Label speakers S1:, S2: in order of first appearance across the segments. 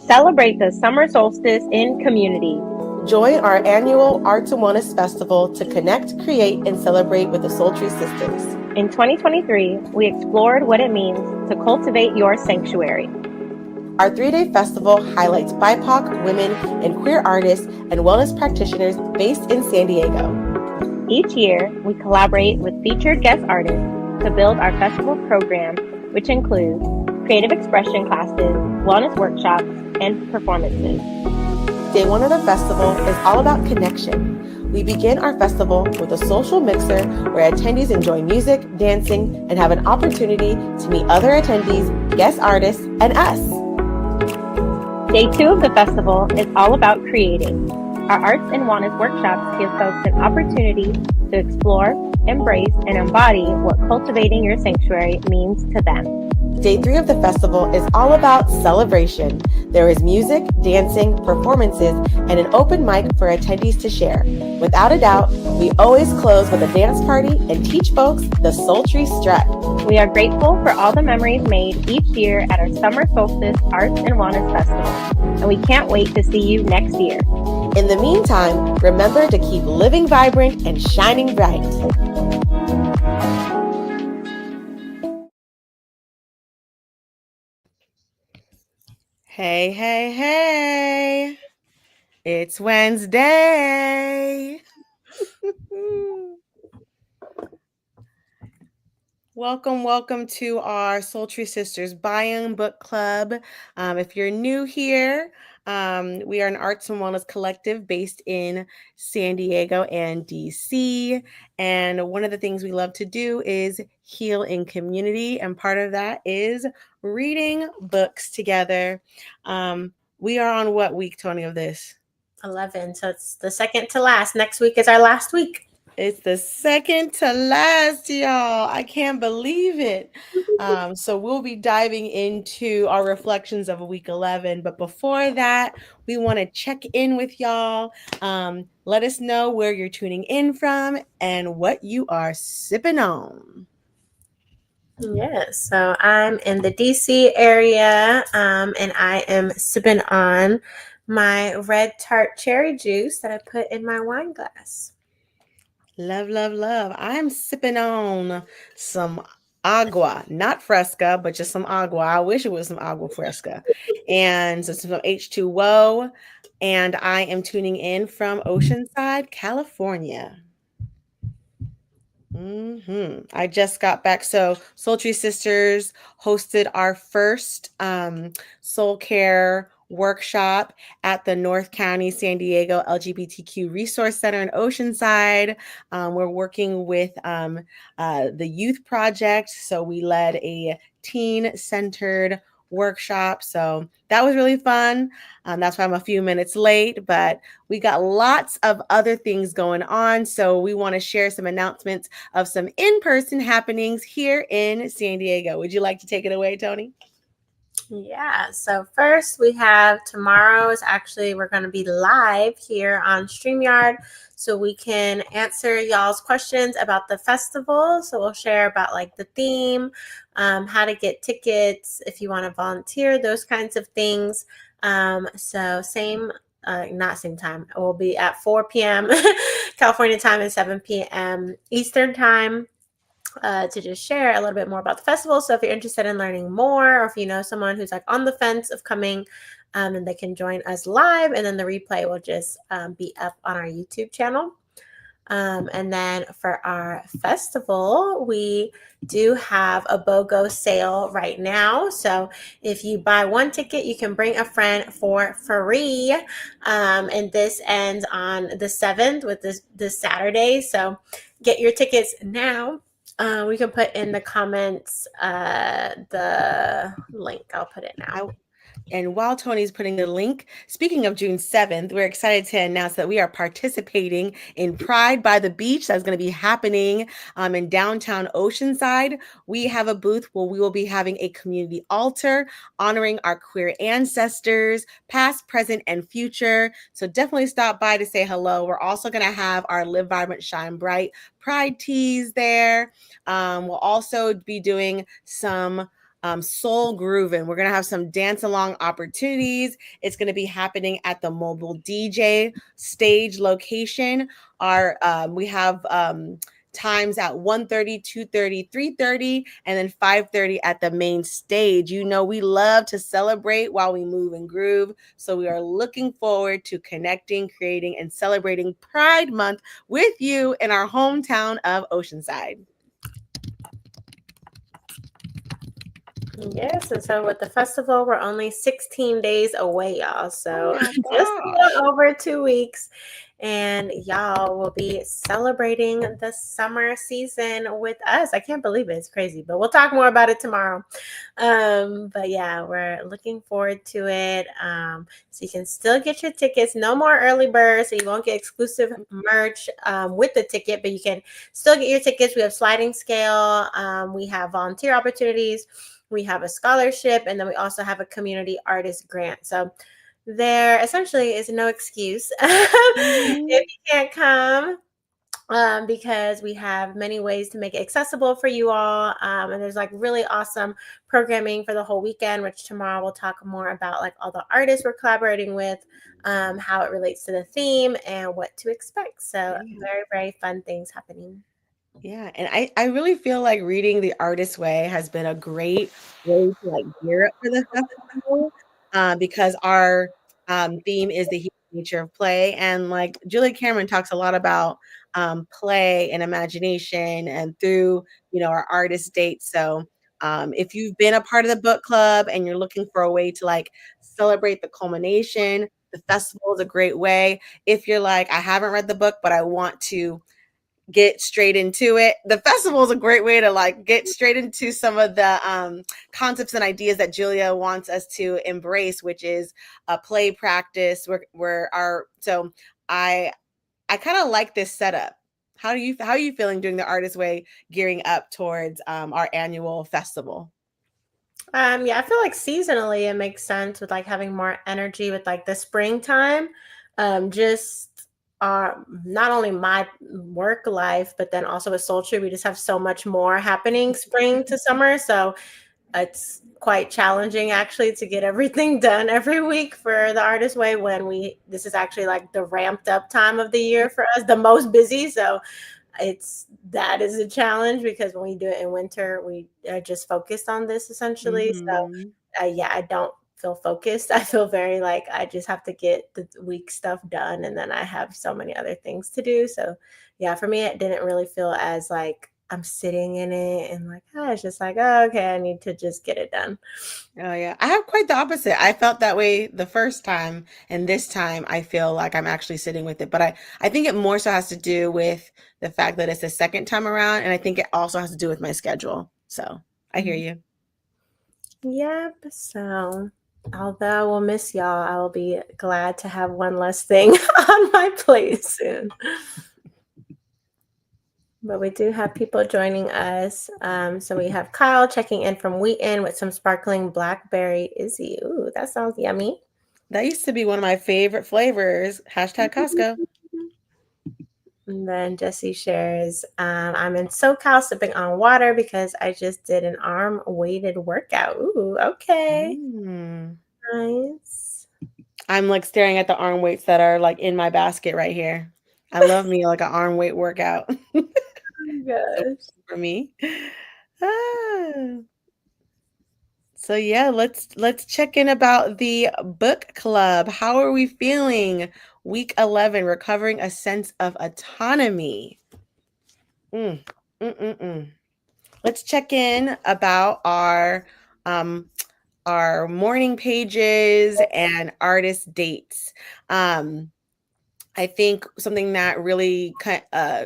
S1: Celebrate the summer solstice in community.
S2: Join our annual Arts and Wellness Festival to connect, create, and celebrate with the Sultry Sisters.
S1: In 2023, we explored what it means to cultivate your sanctuary.
S2: Our 3-day festival highlights BIPOC, women, and queer artists and wellness practitioners based in San Diego.
S1: Each year, we collaborate with featured guest artists to build our festival program, which includes creative expression classes, wellness workshops, and performances.
S2: Day 1 of the festival is all about connection. We begin our festival with a social mixer where attendees enjoy music, dancing, and have an opportunity to meet other attendees, guest artists, and us.
S1: Day 2 of the festival is all about creating. Our arts and wellness workshops give folks an opportunity to explore, embrace, and embody what cultivating your sanctuary means to them.
S2: Day 3 of the festival is all about celebration. There is music, dancing, performances, and an open mic for attendees to share. Without a doubt, we always close with a dance party and teach folks the sultry strut.
S1: We are grateful for all the memories made each year at our Summer Solstice Arts and Wellness Festival, and we can't wait to see you next year.
S2: In the meantime, remember to keep living vibrant and shining bright. Hey, hey, hey. It's Wednesday. Welcome to our Sultry Sisters Bayan Book Club. If you're new here, we are an arts and wellness collective based in San Diego and DC. And one of the things we love to do is heal in community. And part of that is reading books together. We are on what week, Tony, of this?
S3: 11. So it's the second to last. Next week is our last week.
S2: It's the second to last, y'all. I can't believe it. So we'll be diving into our reflections of week 11. But before that, we want to check in with y'all. Let us know where you're tuning in from and what you are sipping on.
S3: Yes. So I'm in the DC area, and I am sipping on my red tart cherry juice that I put in my wine glass.
S2: Love, love, love. I'm sipping on some agua, not fresca, but just some agua. I wish it was some agua fresca. And so some H2O. And I am tuning in from Oceanside, California. I just got back. So Sultry Sisters hosted our first soul care workshop at the North County San Diego LGBTQ Resource Center in Oceanside. We're working with the Youth Project. So we led a teen-centered workshop. So that was really fun. That's why I'm a few minutes late, but we got lots of other things going on. So we want to share some announcements of some in-person happenings here in San Diego. Would you like to take it away, Tony?
S3: Yeah. So first we have tomorrow is actually, we're going to be live here on StreamYard so we can answer y'all's questions about the festival. So we'll share about like the theme, how to get tickets, if you want to volunteer, those kinds of things. So not same time. It will be at 4 p.m. California time and 7 p.m. Eastern time. To just share a little bit more about the festival. So if you're interested in learning more, or if you know someone who's like on the fence of coming, and they can join us live, and then the replay will just be up on our YouTube channel. And then for our festival, we do have a BOGO sale right now. So if you buy one ticket, you can bring a friend for free. And this ends on the 7th with this Saturday. So get your tickets now. We can put in the comments the link. I'll put it now.
S2: And while Tony's putting the link, speaking of June 7th, we're excited to announce that we are participating in Pride by the Beach. That's going to be happening in downtown Oceanside. We have a booth where we will be having a community altar honoring our queer ancestors, past, present, and future. So definitely stop by to say hello. We're also going to have our Live Vibrant, Shine Bright Pride tees there. We'll also be doing some Soul Groovin'. We're going to have some dance along opportunities. It's going to be happening at the mobile DJ stage location. We have times at 1:30, 2:30, 3:30, and then 5:30 at the main stage. You know, we love to celebrate while we move and groove. So we are looking forward to connecting, creating, and celebrating Pride Month with you in our hometown of Oceanside.
S3: Yes, and so with the festival, we're only 16 days away, y'all. So
S2: Oh
S3: just a little over 2 weeks. And y'all will be celebrating the summer season with us. I can't believe it. It's crazy, but we'll talk more about it tomorrow. But yeah, we're looking forward to it. So you can still get your tickets. No more early birds, so you won't get exclusive merch with the ticket, but you can still get your tickets. We have sliding scale. We have volunteer opportunities. We have a scholarship, and then we also have a community artist grant. So there essentially is no excuse if you can't come, because we have many ways to make it accessible for you all. And there's like really awesome programming for the whole weekend, which tomorrow we'll talk more about, like all the artists we're collaborating with, how it relates to the theme, and what to expect. So very, very fun things happening.
S2: Yeah, and I really feel like reading The Artist's Way has been a great way to like gear up for the festival, because our theme is the human nature of play, and like Julie Cameron talks a lot about play and imagination, and through our artist dates. So if you've been a part of the book club and you're looking for a way to like celebrate the culmination, the festival is a great way. If you're like, I haven't read the book, but I want to get straight into it, the festival is a great way to like get straight into some of the concepts and ideas that Julia wants us to embrace, which is a play practice. So I kind of like this setup. How are you feeling doing the Artist Way, gearing up towards our annual festival?
S3: Yeah, I feel like seasonally it makes sense with like having more energy with like the springtime. Just not only my work life, but then also with Soul Tree, we just have so much more happening spring to summer. So it's quite challenging actually to get everything done every week for the Artist Way when this is actually like the ramped up time of the year for us, the most busy. So that is a challenge, because when we do it in winter, we are just focused on this essentially. So yeah, I don't feel focused. I feel very like I just have to get the week stuff done, and then I have so many other things to do. So yeah, for me, it didn't really feel as like I'm sitting in it and like, it's just like, oh, okay, I need to just get it done.
S2: Oh yeah, I have quite the opposite. I felt that way the first time, and this time I feel like I'm actually sitting with it. But I think it more so has to do with the fact that it's the second time around, and I think it also has to do with my schedule. So I hear you.
S3: Yep. So although we'll miss y'all, I will be glad to have one less thing on my plate soon. But we do have people joining us. So we have Kyle checking in from Wheaton with some sparkling blackberry Izzy. Ooh, that sounds yummy.
S2: That used to be one of my favorite flavors. Hashtag Costco.
S3: And then Jesse shares, I'm in SoCal sipping on water because I just did an arm weighted workout. Ooh, okay. Nice.
S2: I'm like staring at the arm weights that are like in my basket right here. I love me like an arm weight workout.
S3: Gosh.
S2: For me. So yeah, let's check in about the book club. How are we feeling? Week 11, recovering a sense of autonomy. Let's check in about our morning pages and artist dates. I think something that really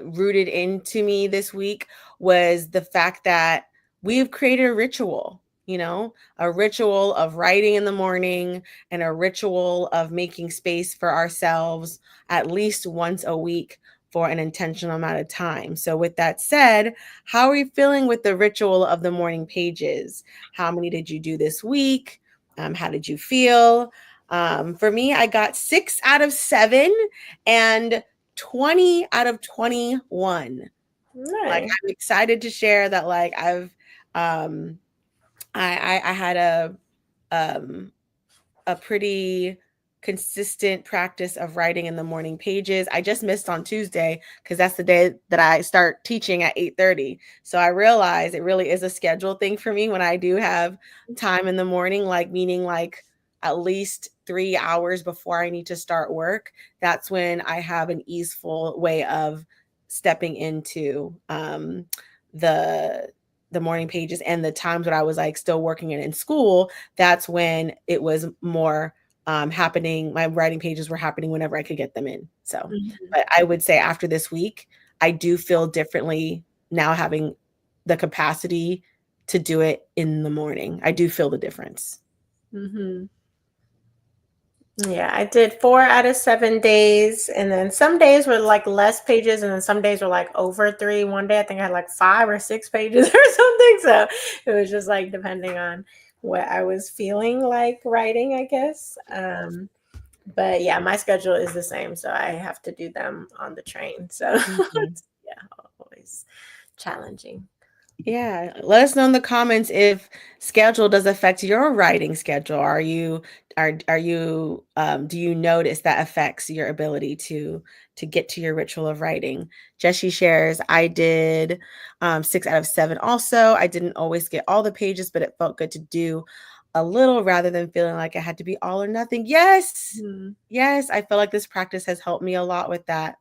S2: rooted into me this week was the fact that we've created a ritual, a ritual of writing in the morning and a ritual of making space for ourselves at least once a week for an intentional amount of time. So with that said, how are you feeling with the ritual of the morning pages? How many did you do this week? How did you feel? For me, I got 6 out of 7 and 20 out of 21.
S3: Nice.
S2: Like, I'm excited to share that, like, I had a pretty consistent practice of writing in the morning pages. I just missed on Tuesday because that's the day that I start teaching at 8:30. So I realize it really is a schedule thing for me when I do have time in the morning, like meaning like at least 3 hours before I need to start work. That's when I have an easeful way of stepping into the morning pages. And the times when I was like still working in school, that's when it was more happening. My writing pages were happening whenever I could get them in. So, but I would say after this week, I do feel differently now having the capacity to do it in the morning. I do feel the difference.
S3: Mm-hmm. Yeah, I did 4 out of 7 days, and then some days were like less pages, and then some days were like over 3. One day I think I had like 5 or 6 pages or something. So it was just like depending on what I was feeling like writing, I guess. But yeah, my schedule is the same, so I have to do them on the train. So yeah, always challenging.
S2: Yeah, let us know in the comments if schedule does affect your writing schedule. Are you do you notice that affects your ability to get to your ritual of writing? Jessie shares, I did 6 out of 7 also. I didn't always get all the pages, but it felt good to do a little rather than feeling like it had to be all or nothing. Yes. Yes, I feel like this practice has helped me a lot with that.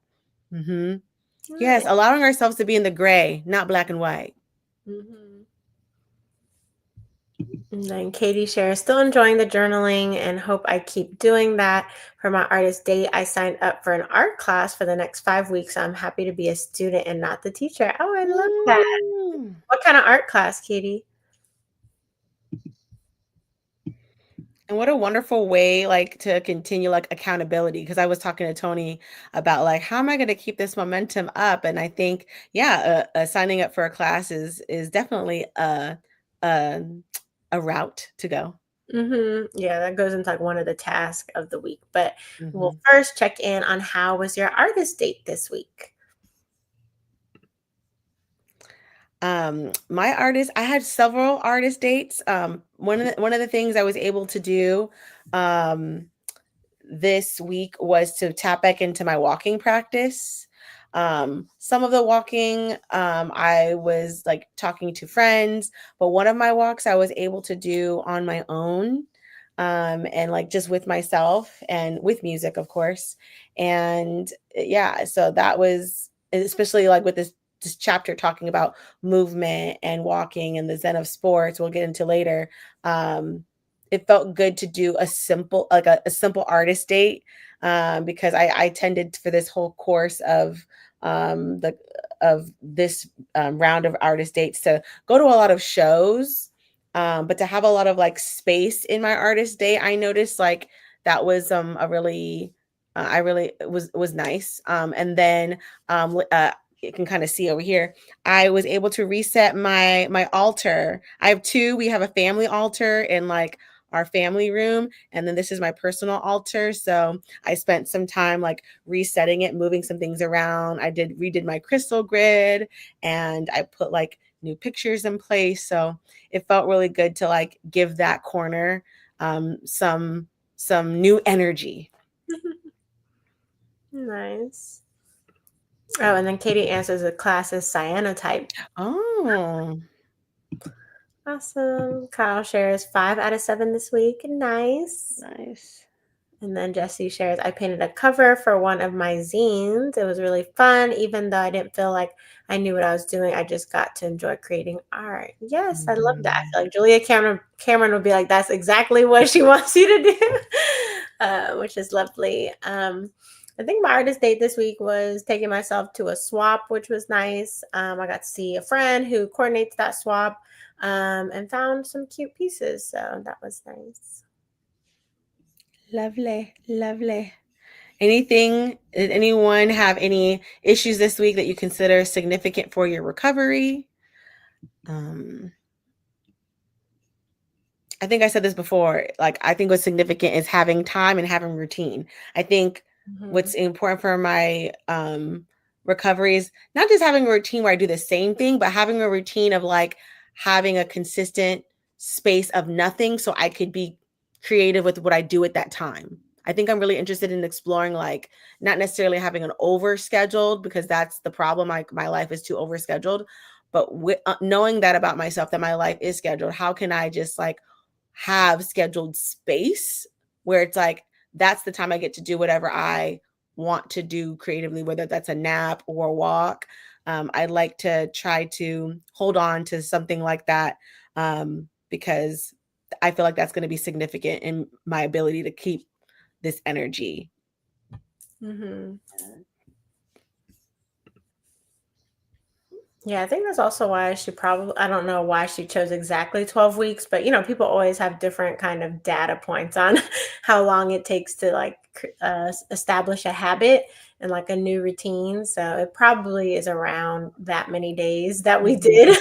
S2: Yes, allowing ourselves to be in the gray, not black and white.
S3: And then Katie shares, still enjoying the journaling and hope I keep doing that. For my artist date, I signed up for an art class for the next 5 weeks. So I'm happy to be a student and not the teacher. Oh, I love that. What kind of art class, Katie?
S2: And what a wonderful way like to continue like accountability, because I was talking to Tony about like how am I going to keep this momentum up, and I think signing up for a class is definitely a route to go.
S3: Yeah, that goes into like one of the tasks of the week. But we'll first check in on how was your artist date this week?
S2: My artist, I had several artist dates. One of the things I was able to do this week was to tap back into my walking practice. Some of the walking, I was like talking to friends, but one of my walks I was able to do on my own, and like just with myself and with music, of course. And yeah, so that was especially like with this chapter talking about movement and walking and the zen of sports we'll get into later. It felt good to do a simple like a simple artist date, because I tended for this whole course of this round of artist dates to go to a lot of shows, but to have a lot of like space in my artist date, I noticed like that was a really I really was nice. And then you can kind of see over here, I was able to reset my altar. I have two. We have a family altar in like our family room, and then this is my personal altar. So I spent some time like resetting it, moving some things around. I redid my crystal grid, and I put like new pictures in place. So it felt really good to like give that corner some new energy.
S3: Nice. Oh, and then Katie answers the class is cyanotype.
S2: Oh,
S3: awesome. Kyle shares 5 out of 7 this week. Nice. And then Jessie shares, I painted a cover for one of my zines. It was really fun, even though I didn't feel like I knew what I was doing. I just got to enjoy creating art. Yes, I love that. I feel like Julia Cameron would be like, that's exactly what she wants you to do, which is lovely. I think my artist date this week was taking myself to a swap, which was nice. I got to see a friend who coordinates that swap, and found some cute pieces. So that was nice.
S2: Lovely. Did anyone have any issues this week that you consider significant for your recovery? I think I said this before. Like, I think what's significant is having time and having routine. I think what's important for my recovery is not just having a routine where I do the same thing, but having a routine of like having a consistent space of nothing so I could be creative with what I do at that time. I think I'm really interested in exploring, like, not necessarily having an overscheduled, because that's the problem. Like, my life is too overscheduled. But knowing that about myself, that my life is scheduled, how can I just like have scheduled space where it's like, that's the time I get to do whatever I want to do creatively, whether that's a nap or a walk. I'd like to try to hold on to something like that, because I feel like that's going to be significant in my ability to keep this energy.
S3: Mm-hmm. Yeah, I think that's also why I don't know why she chose exactly 12 weeks, but people always have different kind of data points on how long it takes to like establish a habit and like a new routine. So it probably is around that many days that we did.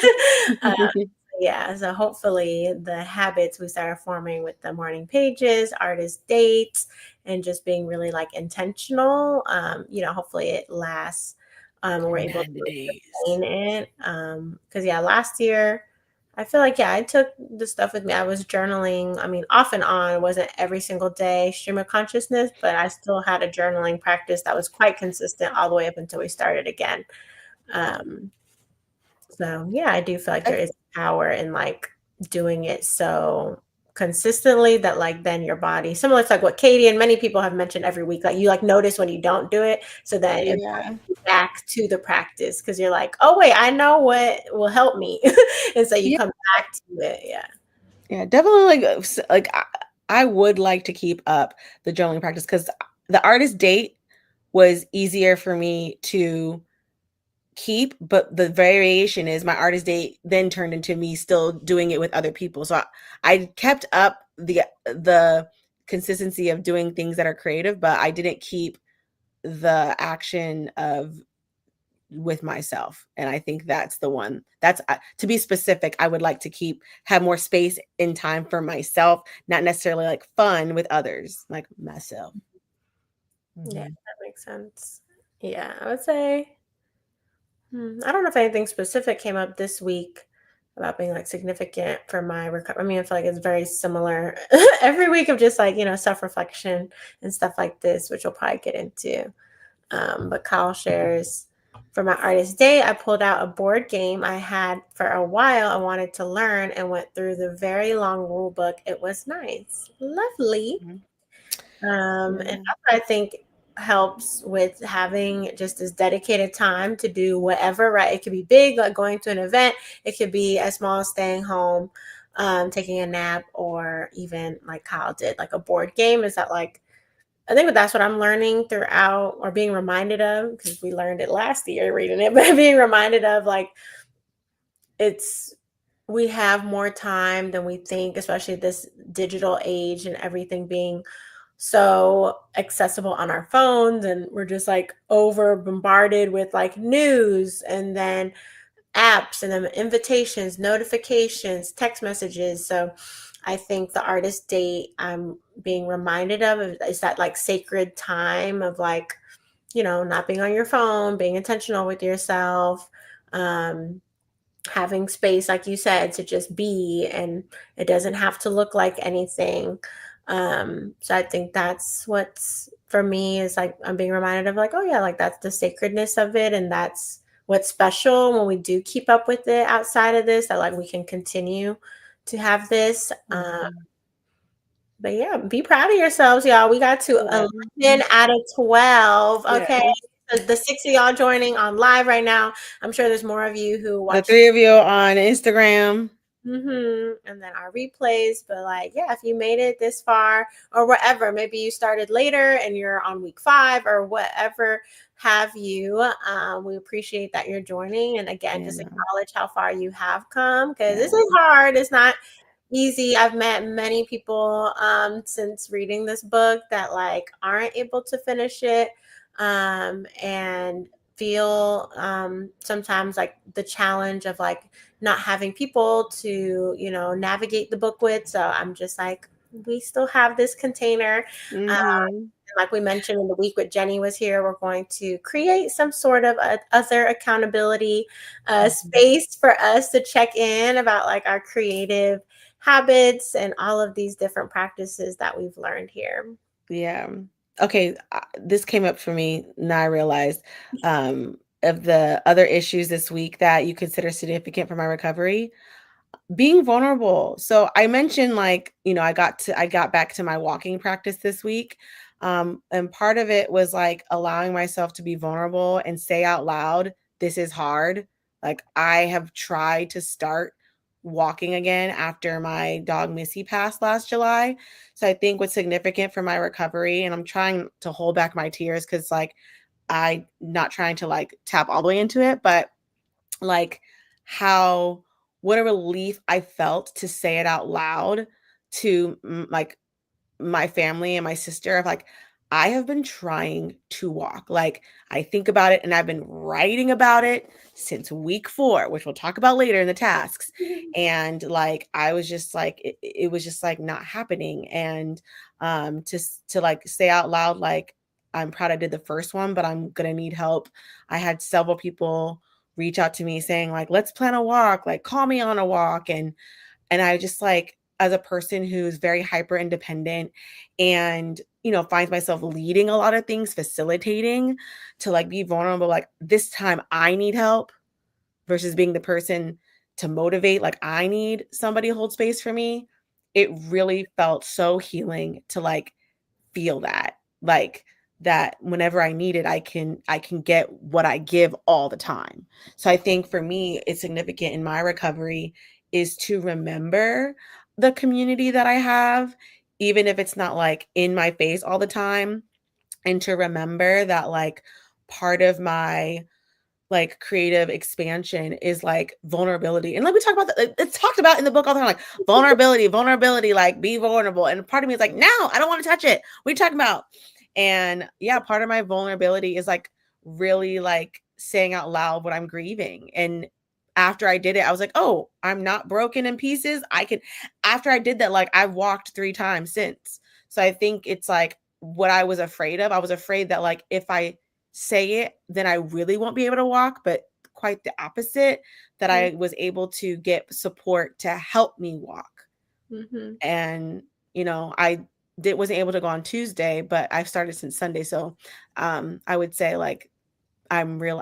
S3: Yeah, so hopefully the habits we started forming with the morning pages, artist dates, and just being really like intentional, hopefully it lasts. We're able to
S2: 90 days.
S3: sustain it. Because last year I feel like I took the stuff with me. I was journaling. I mean, off and on. It wasn't every single day stream of consciousness, but I still had a journaling practice that was quite consistent all the way up until we started again. So I do feel like there is power in like doing it so consistently that like then your body, similar to like what Katie and many people have mentioned every week, like you like notice when you don't do it, so then it brings you back to the practice because you're like, oh wait, I know what will help me, and so you come back to it.
S2: Yeah, definitely. Like I would like to keep up the journaling practice, because the artist date was easier for me to keep, but the variation is my artist date then turned into me still doing it with other people. So I kept up the consistency of doing things that are creative, but I didn't keep the action of with myself. And I think that's the one that's, to be specific, I would like to have more space in time for myself, not necessarily like fun with others, like myself.
S3: Yeah, that makes sense. Yeah, I would say I don't know if anything specific came up this week about being like significant for my recovery. I mean, I feel like it's very similar every week of just like, self-reflection and stuff like this, which we'll probably get into. But Kyle shares, for my artist day, I pulled out a board game I had for a while. I wanted to learn and went through the very long rule book. It was nice. Lovely. And that's what I think helps with having just this dedicated time to do whatever, right? It could be big, like going to an event. It could be as small as staying home, taking a nap, or even like Kyle did, like a board game. Is that like, I think that's what I'm learning throughout, or being reminded of, because we learned it last year reading it, but being reminded of like, we have more time than we think, especially this digital age and everything being so accessible on our phones, and we're just like over bombarded with like news and then apps and then invitations, notifications, text messages. So I think the artist date I'm being reminded of is that like sacred time of like, not being on your phone, being intentional with yourself, having space, like you said, to just be, and it doesn't have to look like anything. So I think that's what's for me is like I'm being reminded of like, oh yeah, like that's the sacredness of it, and that's what's special when we do keep up with it outside of this, that like we can continue to have this. But yeah, be proud of yourselves, y'all. We got to 11 out of 12. Okay. The 6 of y'all joining on live right now. I'm sure there's more of you who watch.
S2: The 3 of you on Instagram.
S3: And then our replays. But like, yeah, if you made it this far or wherever, maybe you started later and you're on week 5 or whatever have you, we appreciate that you're joining. And again, just acknowledge how far you have come, because this is hard. It's not easy. I've met many people since reading this book that like aren't able to finish it, and feel sometimes like the challenge of like not having people to navigate the book with. So I'm just like, we still have this container. Like we mentioned in the week with Jenny was here, we're going to create some sort of other accountability space for us to check in about like our creative habits and all of these different practices that we've learned here.
S2: Yeah. Okay, this came up for me, now I realized, of the other issues this week that you consider significant for my recovery, being vulnerable. So I mentioned, like, I got back to my walking practice this week. And part of it was like allowing myself to be vulnerable and say out loud, this is hard. Like, I have tried to start walking again after my dog Missy passed last July. So I think what's significant for my recovery, and I'm trying to hold back my tears because like I not trying to like tap all the way into it, but like how what a relief I felt to say it out loud to like my family and my sister of like, I have been trying to walk. Like, I think about it and I've been writing about it since week 4, which we'll talk about later in the tasks. And like, I was just like, it was just like not happening. And to like say out loud, like, I'm proud I did the first one, but I'm gonna need help. I had several people reach out to me saying like, let's plan a walk, like call me on a walk. And I just like, as a person who's very hyper independent and, finds myself leading a lot of things, facilitating, to like be vulnerable, like this time I need help versus being the person to motivate, like I need somebody to hold space for me. It really felt so healing to like feel that. Like that whenever I need it, I can get what I give all the time. So I think for me, it's significant in my recovery is to remember the community that I have, even if it's not like in my face all the time, and to remember that like part of my like creative expansion is like vulnerability. And like we talk about that, it's talked about in the book all the time, like vulnerability, like be vulnerable. And part of me is like, no, I don't want to touch it. What are you talking about? And yeah, part of my vulnerability is like really like saying out loud what I'm grieving. And after I did it, I was like, oh, I'm not broken in pieces. After I did that, like I've walked 3 times since. So I think it's like what I was afraid of. I was afraid that like if I say it, then I really won't be able to walk, but quite the opposite, that I was able to get support to help me walk.
S3: Mm-hmm.
S2: And, I wasn't able to go on Tuesday, but I've started since Sunday. So I would say like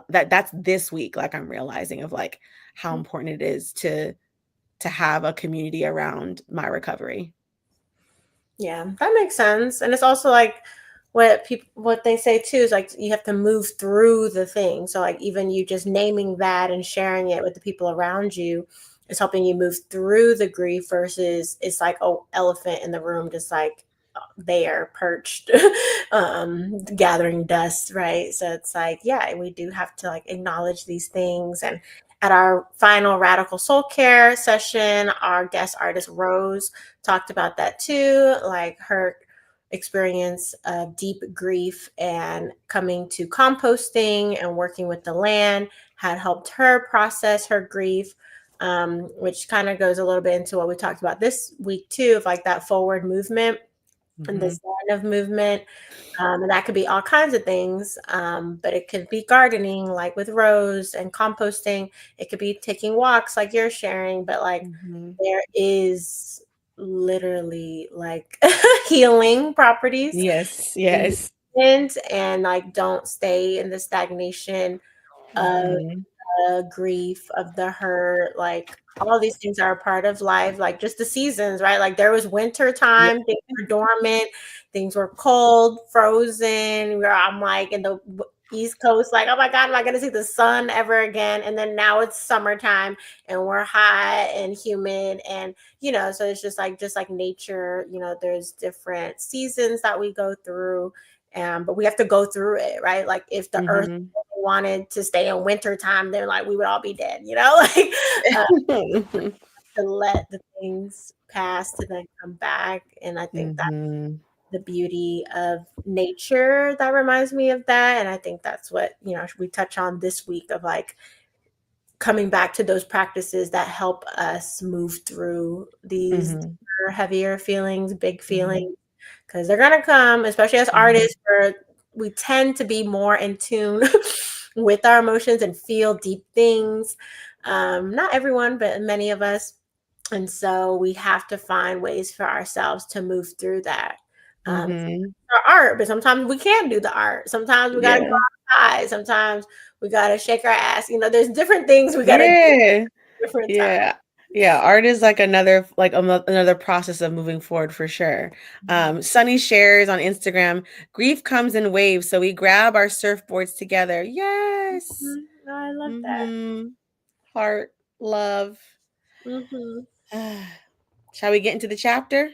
S2: that's this week, like I'm realizing of like how important it is to have a community around my recovery.
S3: Yeah, that makes sense. And it's also like what they say too is like you have to move through the thing. So like even you just naming that and sharing it with the people around you is helping you move through the grief versus it's like elephant in the room just like there perched gathering dust, right? So it's like, yeah, we do have to like acknowledge these things. And at our final radical soul care session, our guest artist Rose talked about that too, like her experience of deep grief and coming to composting and working with the land had helped her process her grief, which kind of goes a little bit into what we talked about this week too, of like that forward movement and this line of movement. And that could be all kinds of things, but it could be gardening, like with Rose, and composting. It could be taking walks, like you're sharing. But like there is literally like healing properties.
S2: Yes.
S3: And like don't stay in the stagnation of the grief, of the hurt, like all these things are a part of life, like just the seasons, right? Like there was winter
S2: Yeah.
S3: time, things were dormant, things were cold, frozen, where I'm like in the East Coast, like, oh my God, am I gonna see the sun ever again? And then now it's summertime and we're hot and humid, and so it's just like nature, there's different seasons that we go through. But we have to go through it, right? Like if the earth wanted to stay in winter time, then like we would all be dead, like to let the things pass to then come back. And I think that's the beauty of nature that reminds me of that. And I think that's what we touch on this week, of like coming back to those practices that help us move through these heavier feelings, big feelings, because they're gonna come, especially as artists, where we tend to be more in tune with our emotions and feel deep things. Not everyone, but many of us. And so we have to find ways for ourselves to move through that.
S2: Mm-hmm.
S3: Our art, but sometimes we can't do the art. Sometimes we got to go
S2: Yeah.
S3: outside. Sometimes we got to shake our ass. There's different things we got to do
S2: Yeah.
S3: at different times.
S2: Yeah. Yeah. Art is like another process of moving forward for sure. Sunny shares on Instagram, grief comes in waves, so we grab our surfboards together. Yes.
S3: Oh, I love that.
S2: Mm-hmm. Heart, love.
S3: Mm-hmm.
S2: Shall we get into the chapter?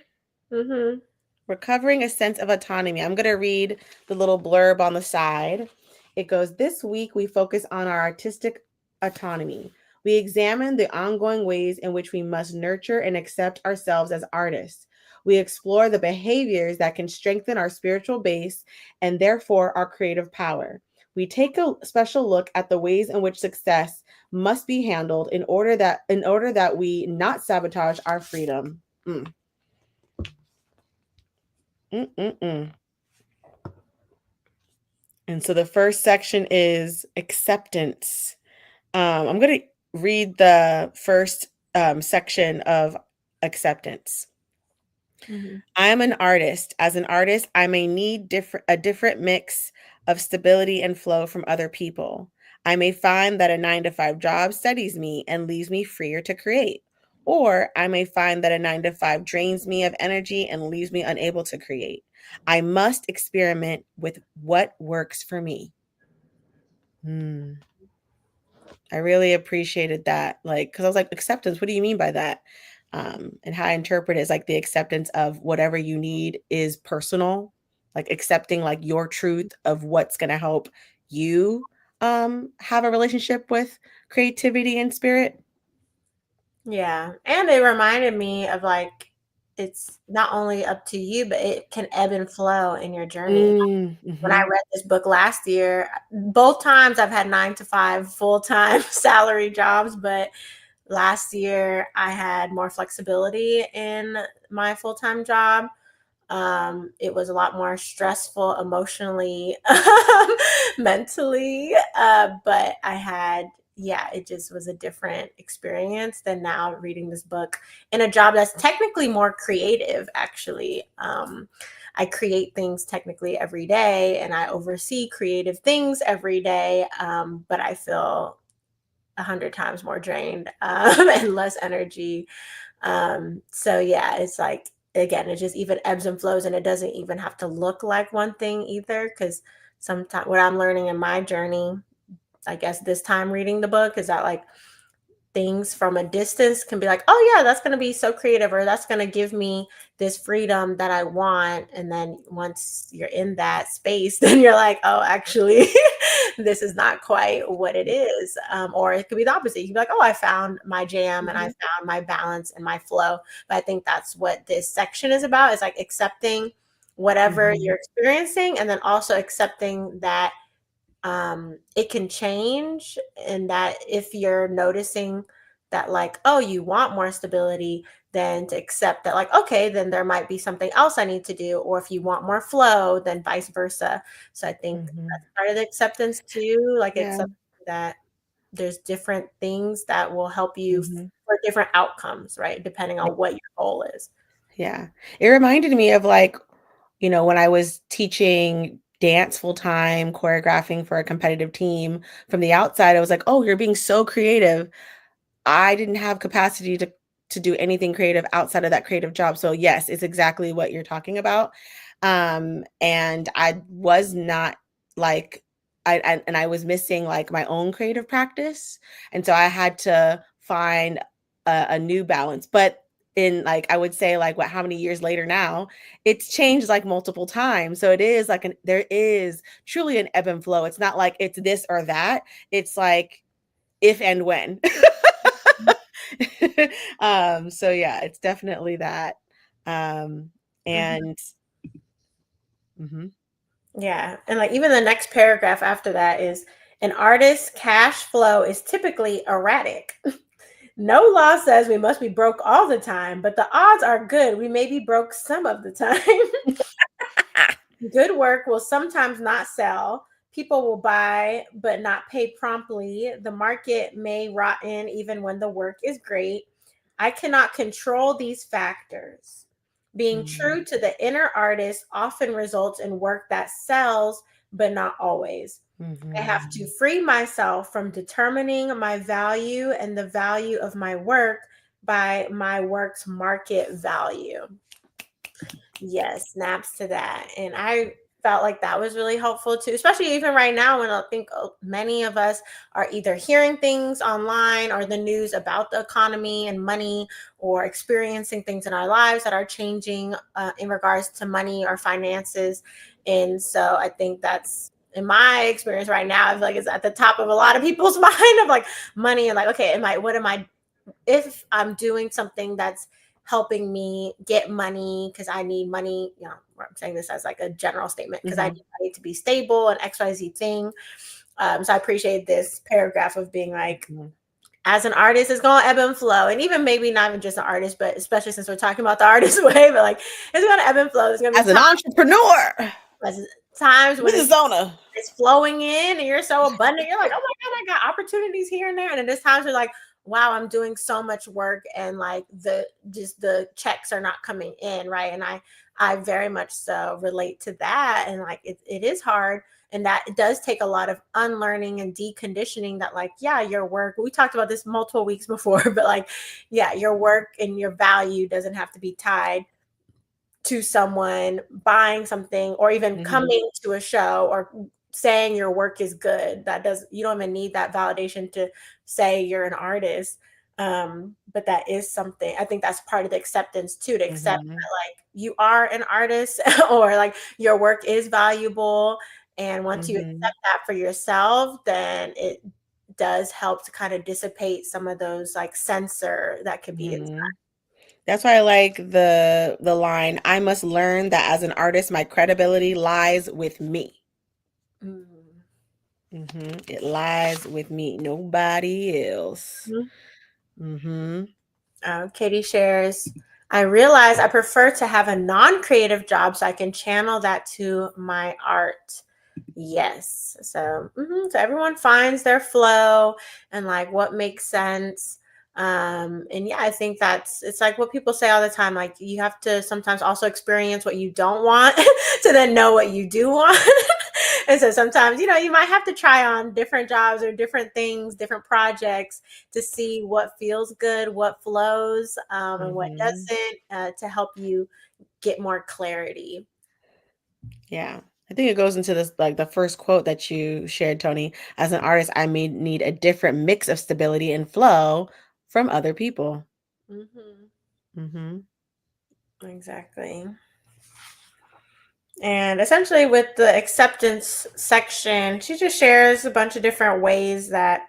S3: Mm-hmm.
S2: Recovering a sense of autonomy. I'm going to read the little blurb on the side. It goes, this week we focus on our artistic autonomy. We examine the ongoing ways in which we must nurture and accept ourselves as artists. We explore the behaviors that can strengthen our spiritual base and therefore our creative power. We take a special look at the ways in which success must be handled in order that we not sabotage our freedom. Mm-mm-mm. And so the first section is acceptance. I'm going to read the first section of acceptance.
S3: Mm-hmm.
S2: I am an artist. As an artist, I may need a different mix of stability and flow from other people. I may find that a 9 to 5 job steadies me and leaves me freer to create. Or I may find that a 9 to 5 drains me of energy and leaves me unable to create. I must experiment with what works for me. I really appreciated that. Like, because I was like, acceptance, what do you mean by that? And how I interpret it is like the acceptance of whatever you need is personal, like accepting like your truth of what's going to help you have a relationship with creativity and spirit.
S3: Yeah. And it reminded me of like, it's not only up to you, but it can ebb and flow in your journey. When I
S2: Mm-hmm.
S3: read this book last year, both times I've had 9 to 5 full-time salary jobs, but last year I had more flexibility in my full-time job. It was a lot more stressful emotionally, mentally, but it just was a different experience than now reading this book in a job that's technically more creative, actually. I create things technically every day and I oversee creative things every day, but I feel 100 times more drained and less energy. So yeah, it's like, again, it just even ebbs and flows and it doesn't even have to look like one thing either. Cause sometimes what I'm learning in my journey, I guess this time reading the book, is that like things from a distance can be like, oh yeah, that's going to be so creative, or that's going to give me this freedom that I want. And then once you're in that space, then you're like, oh, actually, this is not quite what it is. Or it could be the opposite. You can be like, oh, I found my jam and I found my balance and my flow. But I think that's what this section is about, is like accepting whatever
S2: Mm-hmm.
S3: you're experiencing, and then also accepting that it can change, and that if you're noticing that like, oh, you want more stability, then to accept that like, okay, then there might be something else I need to do, or if you want more flow, then vice versa. So I think
S2: Mm-hmm.
S3: that's part of the acceptance too, like
S2: Yeah.
S3: accepting that there's different things that will help you
S2: Mm-hmm.
S3: for different outcomes, right, depending on what your goal is.
S2: Yeah. It reminded me of like, when I was teaching dance full time, choreographing for a competitive team from the outside, I was like, oh, you're being so creative. I didn't have capacity to do anything creative outside of that creative job. So yes, it's exactly what you're talking about. And I was not like I was missing like my own creative practice. And so I had to find a new balance. But in like I would say like how many years later now, it's changed like multiple times. So it is like there is truly an ebb and flow. It's not like it's this or that. It's like if and when. So yeah, it's definitely that. And mhm.
S3: Yeah. And like even the next paragraph after that is, an artist's cash flow is typically erratic. No law says we must be broke all the time, but the odds are good we may be broke some of the time. Good work will sometimes not sell. People will buy but not pay promptly. The market may rot in even when the work is great. I cannot control these factors. Being true to the inner artist often results in work that sells, but not always. I have to free myself from determining my value and the value of my work by my work's market value. Yes, snaps to that. And I felt like that was really helpful too, especially even right now when I think many of us are either hearing things online or the news about the economy and money, or experiencing things in our lives that are changing in regards to money or finances. And so I think that's, in my experience right now, I feel like it's at the top of a lot of people's mind of like money and like, okay, if I'm doing something that's helping me get money because I need money, I'm saying this as like a general statement because I need money to be stable and XYZ thing. So I appreciate this paragraph of being like, as an artist, it's going to ebb and flow. And even maybe not even just an artist, but especially since we're talking about the artist way, but like it's going to ebb and flow. There's going to be
S2: as an entrepreneur,
S3: times when
S2: Mrs. Zona,
S3: it's flowing in and you're so abundant. You're like, oh my God, I got opportunities here and there. And then there's times you're like, wow, I'm doing so much work and like the checks are not coming in, right? And I very much so relate to that. And like it is hard. And that it does take a lot of unlearning and deconditioning that, like, yeah, your work, we talked about this multiple weeks before, but like, yeah, your work and your value doesn't have to be tied to someone buying something or even coming to a show or saying your work is good. You don't even need that validation to say you're an artist. But that is something, I think that's part of the acceptance too, to accept that like you are an artist or like your work is valuable. And once you accept that for yourself, then it does help to kind of dissipate some of those like censor that could be inside.
S2: That's why I like the line, I must learn that as an artist, my credibility lies with me. It lies with me, nobody else.
S3: Katie shares, I realize I prefer to have a non-creative job so I can channel that to my art. Yes. So everyone finds their flow and like what makes sense. And yeah, I think it's like what people say all the time, like you have to sometimes also experience what you don't want to then know what you do want. And so sometimes, you might have to try on different jobs or different things, different projects to see what feels good, what flows, and what doesn't, to help you get more clarity.
S2: Yeah. I think it goes into this, like the first quote that you shared, Tony. As an artist, I may need a different mix of stability and flow from other people.
S3: Exactly. And essentially with the acceptance section, she just shares a bunch of different ways that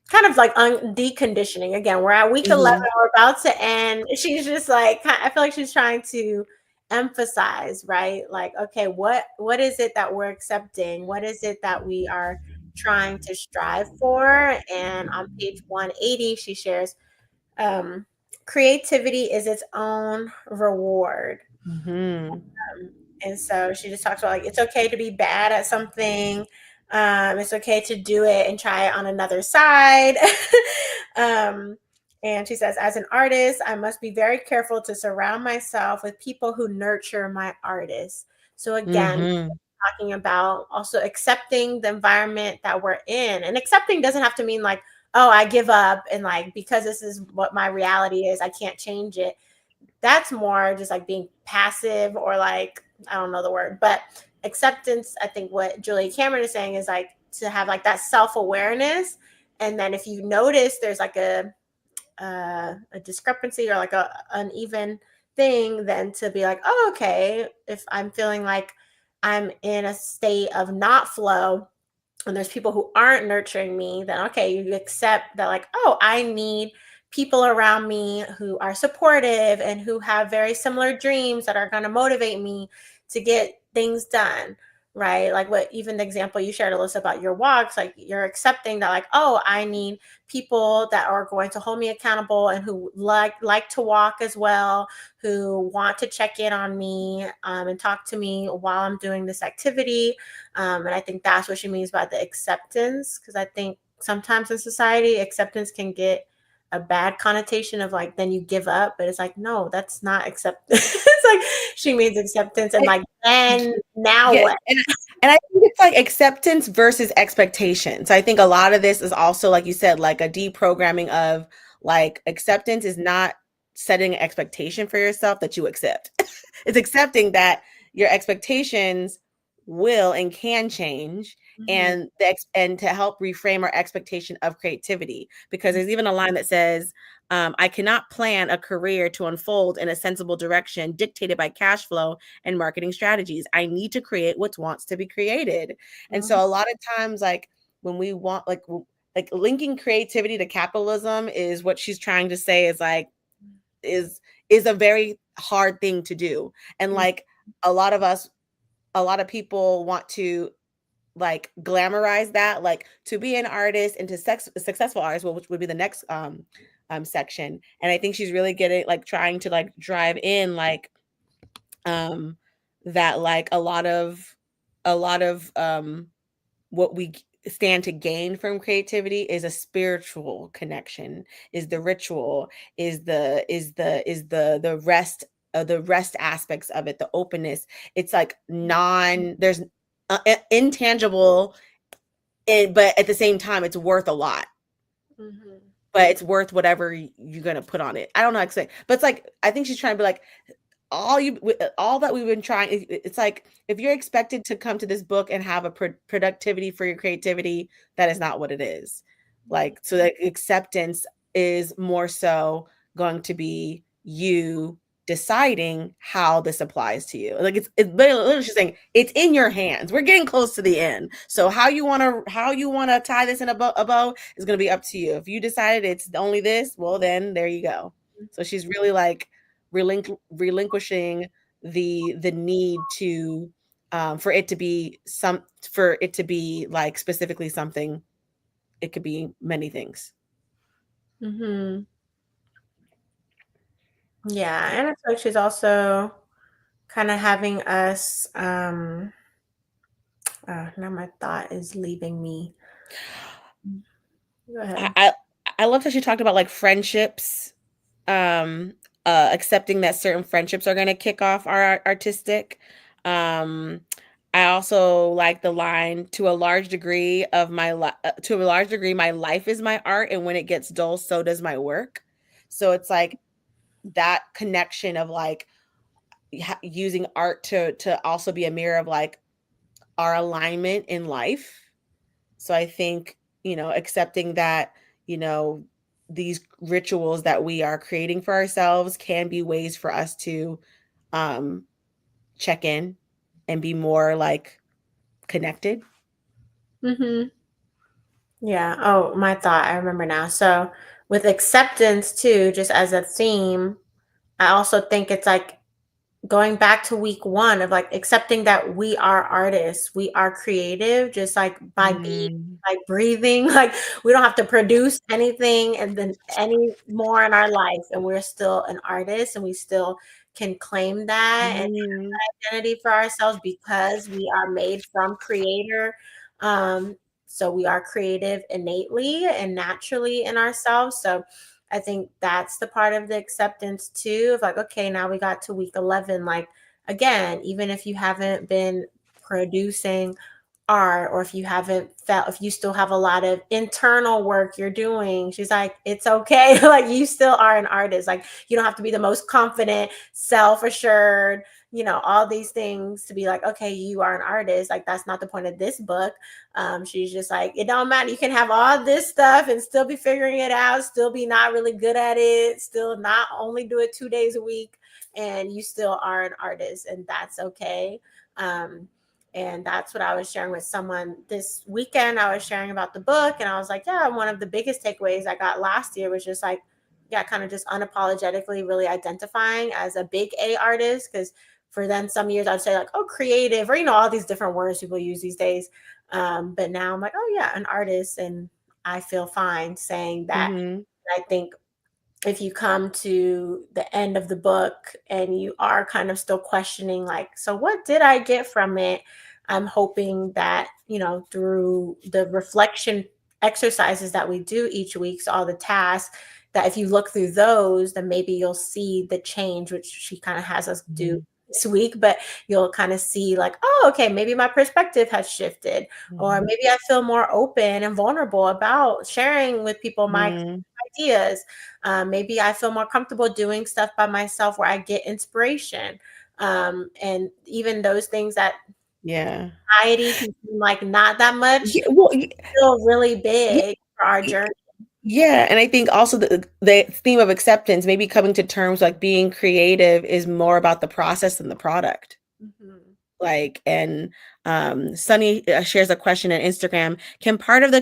S3: kind of like deconditioning. Again, we're at week 11, we're about to end. She's just like, I feel like she's trying to emphasize, right? Like, okay, what is it that we're accepting? What is it that we are trying to strive for? And on page 180, she shares, creativity is its own reward. And so she just talks about like, it's okay to be bad at something. It's okay to do it and try it on another side. And she says, as an artist, I must be very careful to surround myself with people who nurture my artists. So again, talking about also accepting the environment that we're in. And accepting doesn't have to mean like, oh, I give up and like, because this is what my reality is, I can't change it. That's more just like being passive or like, I don't know the word, but acceptance, I think what Julia Cameron is saying is like to have like that self-awareness. And then if you notice there's like a discrepancy or like a uneven thing, then to be like, oh, okay, if I'm feeling like I'm in a state of not flow and there's people who aren't nurturing me, then okay, you accept that like, oh, I need people around me who are supportive and who have very similar dreams that are going to motivate me to get things done, right? Like what even the example you shared, Alyssa, about your walks, like you're accepting that like, oh, I need people that are going to hold me accountable and who like to walk as well, who want to check in on me and talk to me while I'm doing this activity. And I think that's what she means by the acceptance, because I think sometimes in society, acceptance can get a bad connotation of like then you give up, but it's like no, that's not acceptance. It's like she means acceptance and like then now
S2: Yeah,
S3: what?
S2: and I think it's like acceptance versus expectations. I think a lot of this is also, like you said, like a deprogramming of like acceptance is not setting an expectation for yourself that you accept. It's accepting that your expectations will and can change,
S3: Mhm.
S2: and and to help reframe our expectation of creativity, because there's even a line that says, I cannot plan a career to unfold in a sensible direction dictated by cash flow and marketing strategies. I need to create what wants to be created. And
S3: Mhm.
S2: so a lot of times, like when we want like linking creativity to capitalism is what she's trying to say is like is is a very hard thing to do. And like a lot of us, a lot of people want to like glamorize that, like to be an artist and to successful artist, which would be the next section. And I think she's really getting like trying to like drive in like um that like a lot of what we stand to gain from creativity is a spiritual connection, is the ritual, is the rest, the rest aspects of it, the openness. It's like there's intangible, but at the same time it's worth a lot,
S3: Mhm.
S2: but it's worth whatever you're gonna put on it. I don't know how to say, but it's like I think she's trying to be like all that we've been trying. It's like if you're expected to come to this book and have a productivity for your creativity, that is not what it is. Like, so that acceptance is more so going to be you deciding how this applies to you. Like it's literally just saying it's in your hands. We're getting close to the end, so how you want to tie this in a bow is going to be up to you. If you decided it's only this, well then there you go. So she's really like relinquishing the need to for it to be like specifically something. It could be many things.
S3: Mhm. Yeah, and I feel like she's also kind of having us now my thought is leaving me. Go
S2: I
S3: ahead.
S2: I, I loved how she talked about like friendships, um accepting that certain friendships are going to kick off our artistic. um I also like the line, to a large degree to a large degree my life is my art, and when it gets dull so does my work. So it's like that connection of like using art to also be a mirror of like our alignment in life. So I think, accepting that, you know, these rituals that we are creating for ourselves can be ways for us to um check in and be more like connected.
S3: Mhm. Yeah. Oh, my thought. I remember now. So, with acceptance too, just as a theme, I also think it's like going back to week one of like accepting that we are artists, we are creative, just like by being,
S2: Mm,
S3: by breathing, like we don't have to produce anything and then any more in our life, and we're still an artist, and we still can claim that and
S2: mhm,
S3: identity for ourselves because we are made from creator. Um, so we are creative innately and naturally in ourselves. So I think that's the part of the acceptance too, of like, okay, now we got to week 11. Like, again, even if you haven't been producing art, or if you haven't felt, if you still have a lot of internal work you're doing, she's like, it's okay. Like, you still are an artist. Like, you don't have to be the most confident, self-assured, all these things to be like, okay, you are an artist. Like, that's not the point of this book. She's just like, it don't matter, you can have all this stuff and still be figuring it out, still be not really good at it, still not only do it 2 days a week, and you still are an artist, and that's okay. Um, and that's what I was sharing with someone this weekend. I was sharing about the book, and I was like, yeah, one of the biggest takeaways I got last year was just like, yeah, kind of just unapologetically really identifying as a big A artist. Because for then some years I'd say like, oh, creative, or, all these different words people use these days. But now I'm like, oh, yeah, an artist. And I feel fine saying that.
S2: mhm,
S3: I think if you come to the end of the book and you are kind of still questioning, like, so what did I get from it? I'm hoping that, through the reflection exercises that we do each week, so all the tasks, that if you look through those, then maybe you'll see the change, which she kind of has us do this week, but you'll kind of see like, oh, okay, maybe my perspective has shifted, or maybe I feel more open and vulnerable about sharing with people my ideas. Maybe I feel more comfortable doing stuff by myself where I get inspiration. And even those things that anxiety can seem like not that much, still really big for our journey.
S2: Yeah, and I think also the theme of acceptance, maybe coming to terms like being creative is more about the process than the product. Like, and Sunny shares a question on Instagram. Can part of the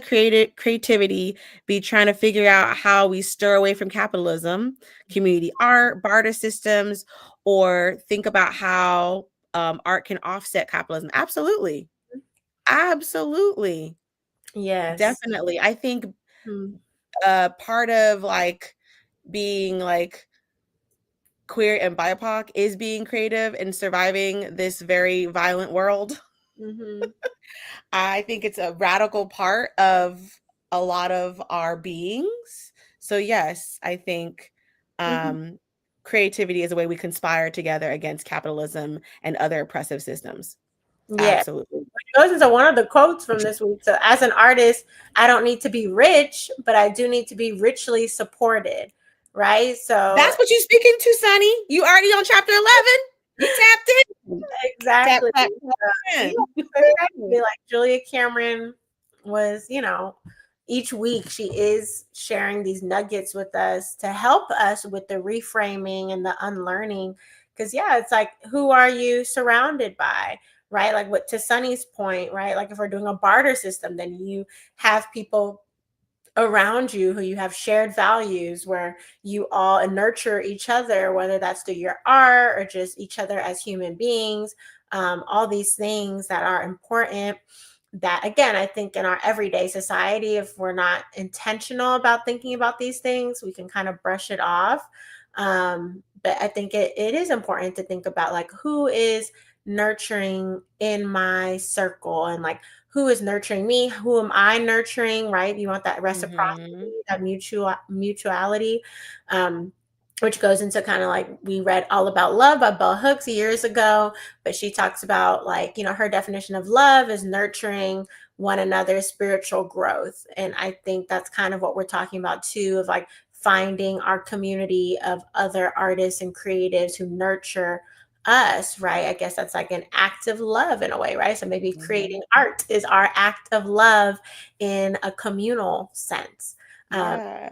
S2: creativity be trying to figure out how we stir away from capitalism, community art, barter systems, or think about how art can offset capitalism? Absolutely. Absolutely.
S3: Yes.
S2: Definitely. I think part of like being like queer and BIPOC is being creative and surviving this very violent world. I think it's a radical part of a lot of our beings. So yes, I think creativity is a way we conspire together against capitalism and other oppressive systems.
S3: Yeah.
S2: Absolutely.
S3: Which goes into one of the quotes from this week. So as an artist, I don't need to be rich, but I do need to be richly supported. Right. So
S2: that's what you're speaking to, Sunny. You already on chapter 11. You tapped in.
S3: Exactly.
S2: Tap,
S3: like Julia Cameron was, each week she is sharing these nuggets with us to help us with the reframing and the unlearning. Because it's like, who are you surrounded by? Right? Like what to Sunny's point, right? Like if we're doing a barter system, then you have people around you who you have shared values where you all nurture each other, whether that's through your art or just each other as human beings. All these things that are important that, again, I think in our everyday society, if we're not intentional about thinking about these things, we can kind of brush it off. But I think it is important to think about like who is nurturing in my circle and like who is nurturing me, who am I nurturing, right? You want that reciprocity, that mutuality, which goes into kind of like we read All About Love by Bell Hooks years ago, but she talks about like, her definition of love is nurturing one another's spiritual growth. And I think that's kind of what we're talking about too, of like finding our community of other artists and creatives who nurture us, right? I guess that's like an act of love in a way, right? So maybe creating art is our act of love in a communal sense.
S2: Like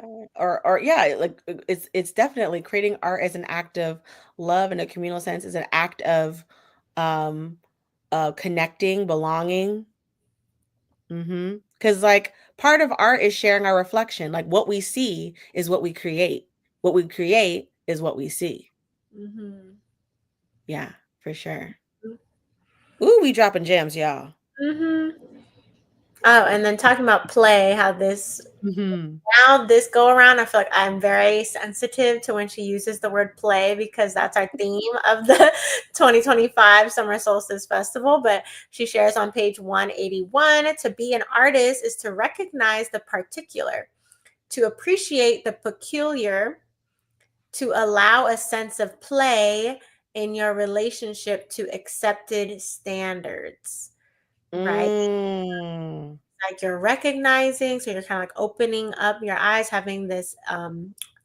S2: it's definitely creating art as an act of love in a communal sense, is an act of connecting, belonging. Because like part of art is sharing our reflection. Like what we see is what we create. What we create is what we see. Yeah, for sure. Ooh, we dropping gems, y'all.
S3: Oh, and then talking about play, how this now this go around, I feel like I'm very sensitive to when she uses the word play because that's our theme of the 2025 Summer Solstice Festival. But she shares on page 181, to be an artist is to recognize the particular, to appreciate the peculiar, to allow a sense of play in your relationship to accepted standards. Right? Like you're recognizing, so you're kind of like opening up your eyes, having this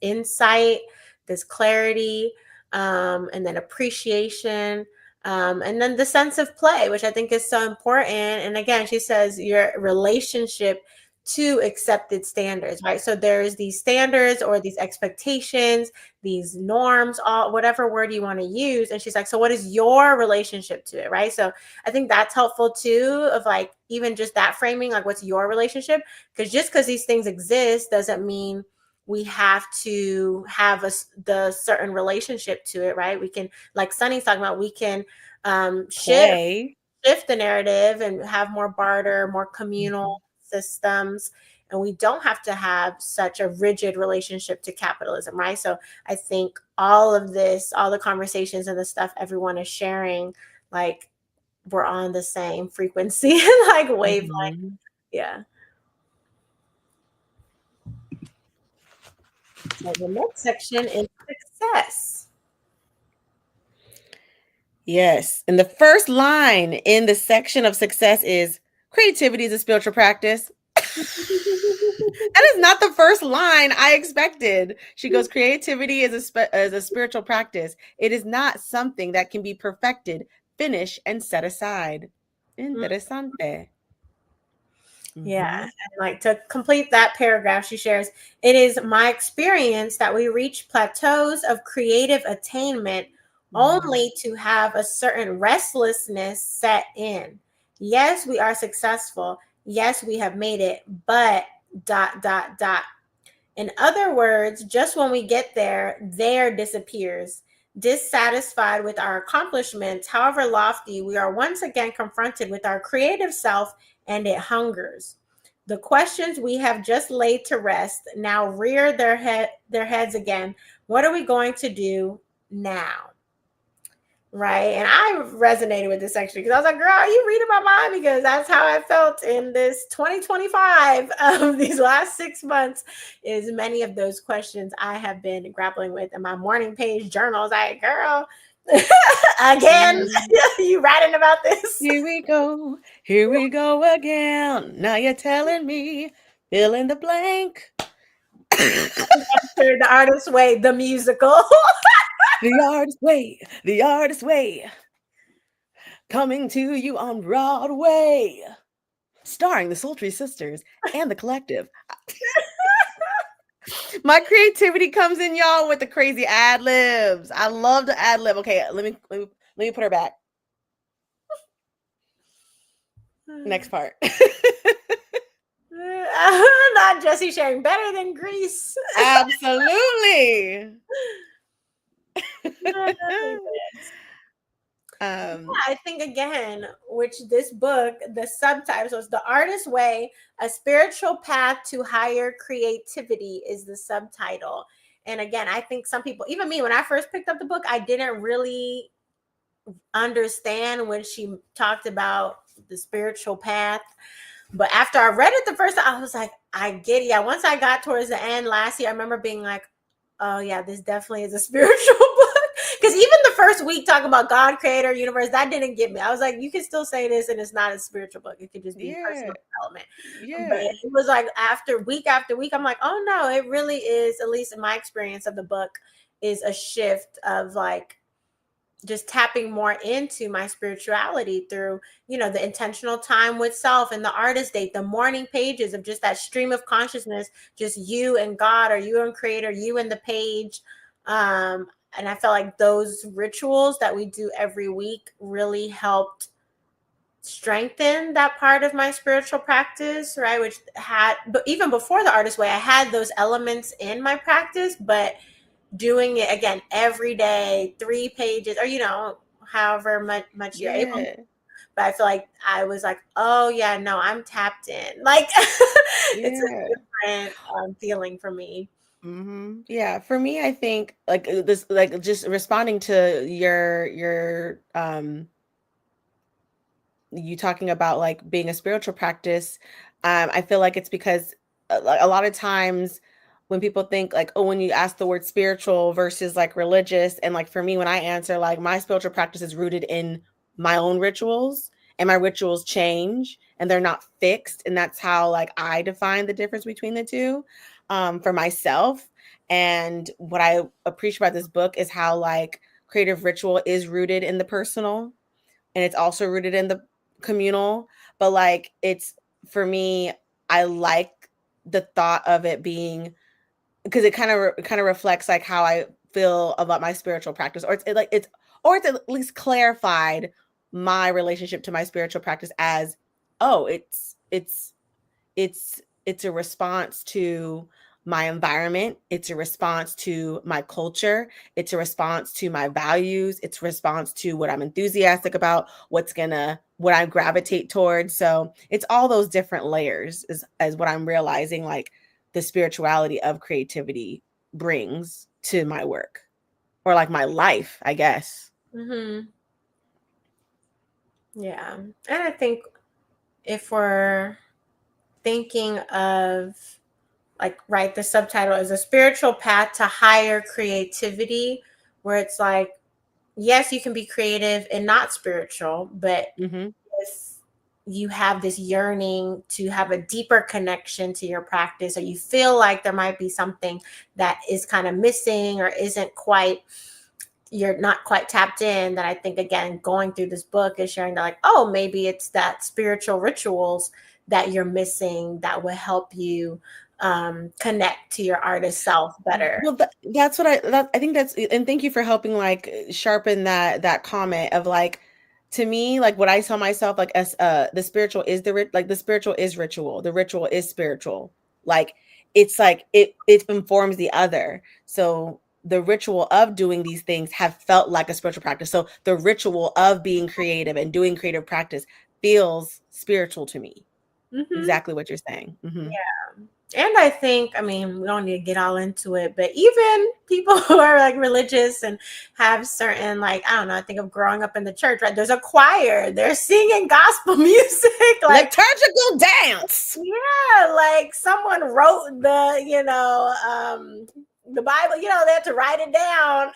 S3: insight, this clarity, and then appreciation, and then the sense of play, which I think is so important. And again, she says your relationship to accepted standards, right? So there's these standards or these expectations, these norms, all whatever word you want to use. And she's like, so what is your relationship to it, right? So I think that's helpful too, of like even just that framing, like what's your relationship? Because just because these things exist doesn't mean we have to have the certain relationship to it, right? We can, like Sunny's talking about, we can shift the narrative and have more barter, more communal systems, and we don't have to have such a rigid relationship to capitalism, right? So I think all of this, all the conversations and the stuff everyone is sharing, like we're on the same frequency, like wavelength. Yeah. So the next section is success.
S2: Yes. And the first line in the section of success is creativity is a spiritual practice. That is not the first line I expected. She goes, creativity is a spiritual practice. It is not something that can be perfected, finished, and set aside. Interesante.
S3: Yeah,
S2: Mhm.
S3: and like to complete that paragraph, she shares, it is my experience that we reach plateaus of creative attainment only to have a certain restlessness set in. Yes, we are successful. Yes, we have made it, but dot dot dot. In other words, just when we get there disappears. Dissatisfied with our accomplishments, however lofty, we are once again confronted with our creative self and it hungers. The questions we have just laid to rest now rear their heads again. What are we going to do now? Right. And I resonated with this section because I was like, girl, you reading my mind because that's how I felt in this 2025 of these last 6 months is many of those questions I have been grappling with in my morning page journals. Like, girl, again, you writing about this?
S2: Here we go. Here we go again. Now you're telling me, fill in the blank.
S3: The Artist's Way, the musical.
S2: The artist way. The artist way. Coming to you on Broadway. Starring the Sultry Sisters and the Collective. My creativity comes in, y'all, with the crazy ad libs. I love the ad lib. Okay, let me put her back. Next part.
S3: Not Jesse sharing better than Grease.
S2: Absolutely.
S3: I think again, which this book, the subtitle was The Artist's Way, A Spiritual Path to Higher Creativity is the subtitle. And again, I think some people, even me, when I first picked up the book, I didn't really understand when she talked about the spiritual path. But after I read it the first time, I was like, I get it. Yeah, once I got towards the end last year, I remember being like, oh yeah, this definitely is a spiritual book. Because even the first week talking about God, creator, universe, that didn't get me. I was like, you can still say this and it's not a spiritual book. It could just be personal development. But it was like after week, I'm like, oh no, it really is, at least in my experience of the book, is a shift of like just tapping more into my spirituality through, the intentional time with self and the artist date, the morning pages of just that stream of consciousness, just you and God, or you and creator, you and the page. And I felt like those rituals that we do every week really helped strengthen that part of my spiritual practice, right? Which had, but even before the Artist Way, I had those elements in my practice, but doing it again every day, 3 pages, or however much you're able to. But I feel like I was like, oh yeah, no, I'm tapped in. Like it's a different feeling for me.
S2: Mm-hmm. Yeah, for me, I think like this, like just responding to your you talking about like being a spiritual practice. I feel like it's because a lot of times when people think like, oh, when you ask the word spiritual versus like religious, and like for me, when I answer, like my spiritual practice is rooted in my own rituals, and my rituals change and they're not fixed, and that's how like I define the difference between the two for myself. And what I appreciate about this book is how like creative ritual is rooted in the personal, and it's also rooted in the communal, but like it's, for me, I like the thought of it being, because it kind of reflects like how I feel about my spiritual practice, or it's at least clarified my relationship to my spiritual practice as, oh, it's a response to my environment, it's a response to my culture, it's a response to my values, it's a response to what I'm enthusiastic about, what I gravitate towards. So it's all those different layers as what I'm realizing like the spirituality of creativity brings to my work, or like my life, I guess.
S3: Mm-hmm. Yeah. And I think if we're thinking of like write the subtitle as a spiritual path to higher creativity, where it's like, yes, you can be creative and not spiritual, but
S2: Mm-hmm.
S3: if you have this yearning to have a deeper connection to your practice, or you feel like there might be something that is kind of missing or isn't quite, you're not quite tapped in, that I think, again, going through this book is sharing that, like, oh, maybe it's that spiritual rituals that you're missing that will help you connect to your artist self better.
S2: Well, that's what I think that's, and thank you for helping like sharpen that comment of like, to me, like what I tell myself, like as the spiritual is the spiritual is ritual, the ritual is spiritual. Like it's like it informs the other. So the ritual of doing these things have felt like a spiritual practice. So the ritual of being creative and doing creative practice feels spiritual to me.
S3: Mm-hmm.
S2: Exactly what you're saying. Mm-hmm.
S3: Yeah. And I think, I mean, we don't need to get all into it, but even people who are like religious and have certain, like, I don't know, I think of growing up in the church, right? There's a choir, they're singing gospel music, like
S2: Liturgical dance.
S3: yeah, like someone wrote the Bible, they have to write it down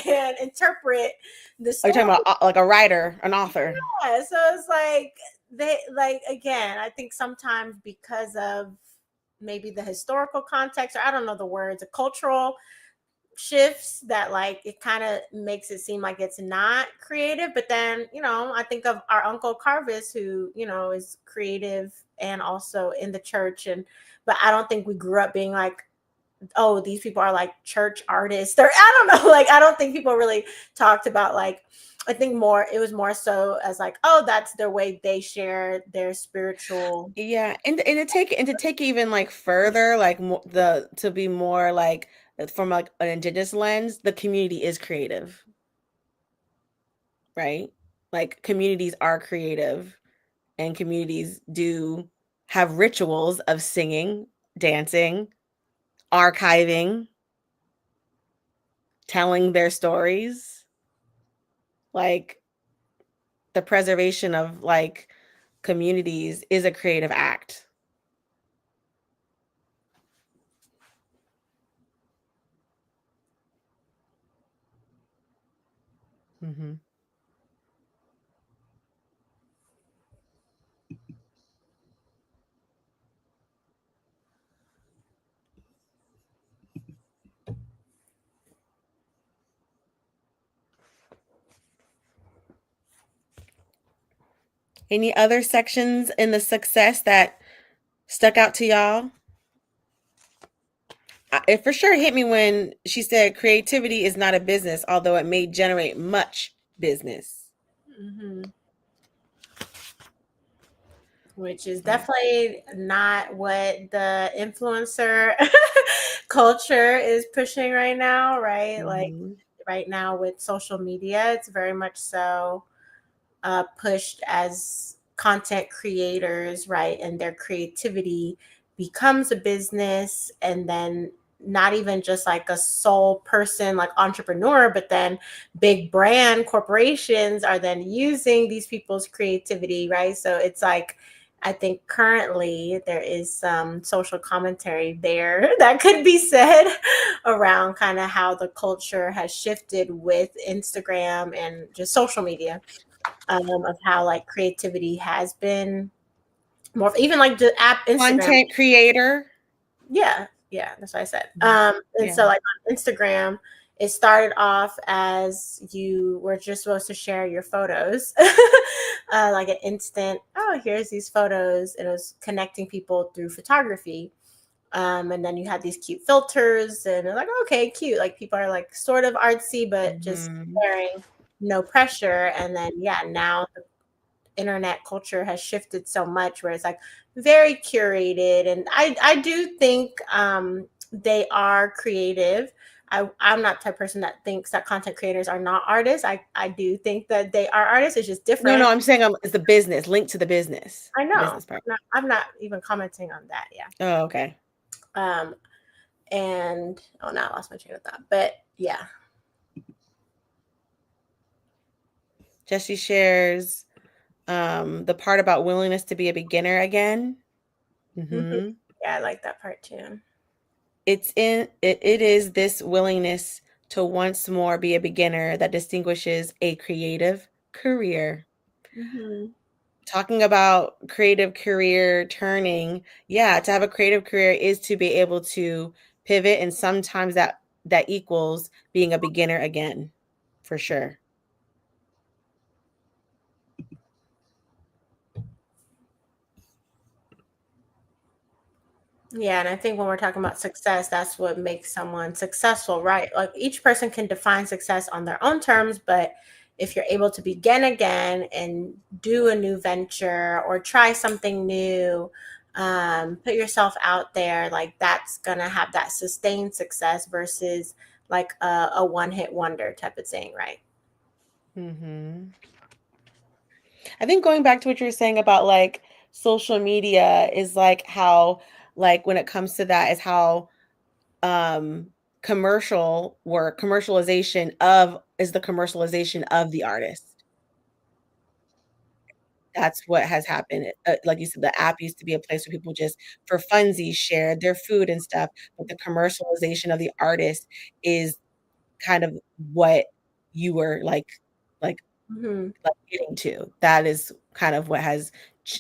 S3: and interpret the
S2: Are you
S3: story.
S2: talking about like a writer, an author?
S3: Yeah, so it's like they, like, again, I think sometimes because of maybe the historical context, or I don't know the words, the cultural shifts, that like it kind of makes it seem like it's not creative. But then, I think of our uncle Carvis, who, is creative and also in the church, and but I don't think we grew up being like, oh, these people are like church artists, or I don't know, like I don't think people really talked about, like, I think it was more so as like, oh, that's their way they share their spiritual.
S2: Yeah, and to take even like further, like to be more like from like an indigenous lens, the community is creative, right? Like communities are creative, and communities do have rituals of singing, dancing, archiving, telling their stories, like the preservation of like communities is a creative act. Mm-hmm. Any other sections in the success that stuck out to y'all? It for sure hit me when she said creativity is not a business, although it may generate much business.
S3: Mm-hmm. Which is
S2: Right.
S3: definitely not what the influencer culture is pushing right now, right? Like
S2: Mm-hmm.
S3: right now with social media, it's very much so pushed as content creators, right? And their creativity becomes a business, and then not even just like a sole person, like entrepreneur, but then big brand corporations are then using these people's creativity, right? So it's like, I think currently there is some social commentary there that could be said around kind of how the culture has shifted with Instagram and just social media, of how like creativity has been more, even like the app Instagram.
S2: Content creator.
S3: Yeah, that's what I said. And
S2: Yeah.
S3: so like on Instagram, it started off as you were just supposed to share your photos, like an instant, oh, here's these photos, and it was connecting people through photography. And then you had these cute filters, and they're like, okay, cute, like people are like sort of artsy but just
S2: Mm-hmm.
S3: sharing, no pressure. And then now internet culture has shifted so much where it's like very curated, and I do think they are creative. I'm not the type of person that thinks that content creators are not artists. I do think that they are artists. It's just
S2: No,
S3: different.
S2: no, I'm saying it's the business, linked to the business.
S3: I know.
S2: Business part.
S3: I'm not even commenting on that. Yeah.
S2: Oh, okay.
S3: um and oh, now I lost my train of thought, but yeah.
S2: Jessie shares the part about willingness to be a beginner again.
S3: Mhm.
S2: Mm-hmm.
S3: Yeah, I like that part too.
S2: it is this willingness to once more be a beginner that distinguishes a creative career.
S3: Mm-hmm.
S2: Talking about creative career turning, yeah, to have a creative career is to be able to pivot, and sometimes that equals being a beginner again, for sure.
S3: Yeah, and I think when we're talking about success, that's what makes someone successful, right? Like each person can define success on their own terms, but if you're able to begin again and do a new venture or try something new, put yourself out there, like that's gonna have that sustained success versus like a one-hit wonder type of thing, right?
S2: Hmm. I think going back to what you were saying about like social media is like how, like when it comes to that, is how um commercial work commercialization of is the commercialization of the artist. That's what has happened. Like you said, the app used to be a place where people just for funsies shared their food and stuff, but the commercialization of the artist is kind of what you were like
S3: Mm-hmm.
S2: like getting to. That is kind of what has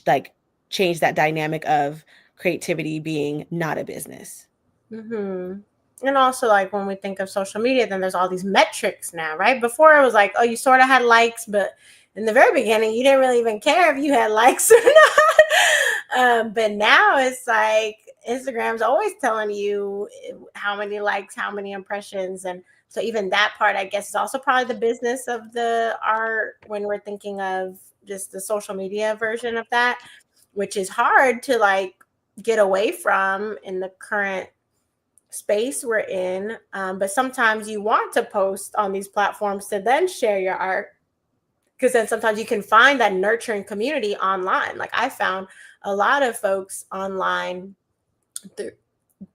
S2: like changed that dynamic of creativity being not a business.
S3: Mm-hmm. And also, like when we think of social media, then there's all these metrics now, right? Before it was like, oh, you sort of had likes, but in the very beginning, you didn't really even care if you had likes or not. But now it's like Instagram's always telling you how many likes, how many impressions, and so even that part, I guess, is also probably the business of the art when we're thinking of just the social media version of that, which is hard to like get away from in the current space we're in. But sometimes you want to post on these platforms to then share your art because then sometimes you can find that nurturing community online. Like I found a lot of folks online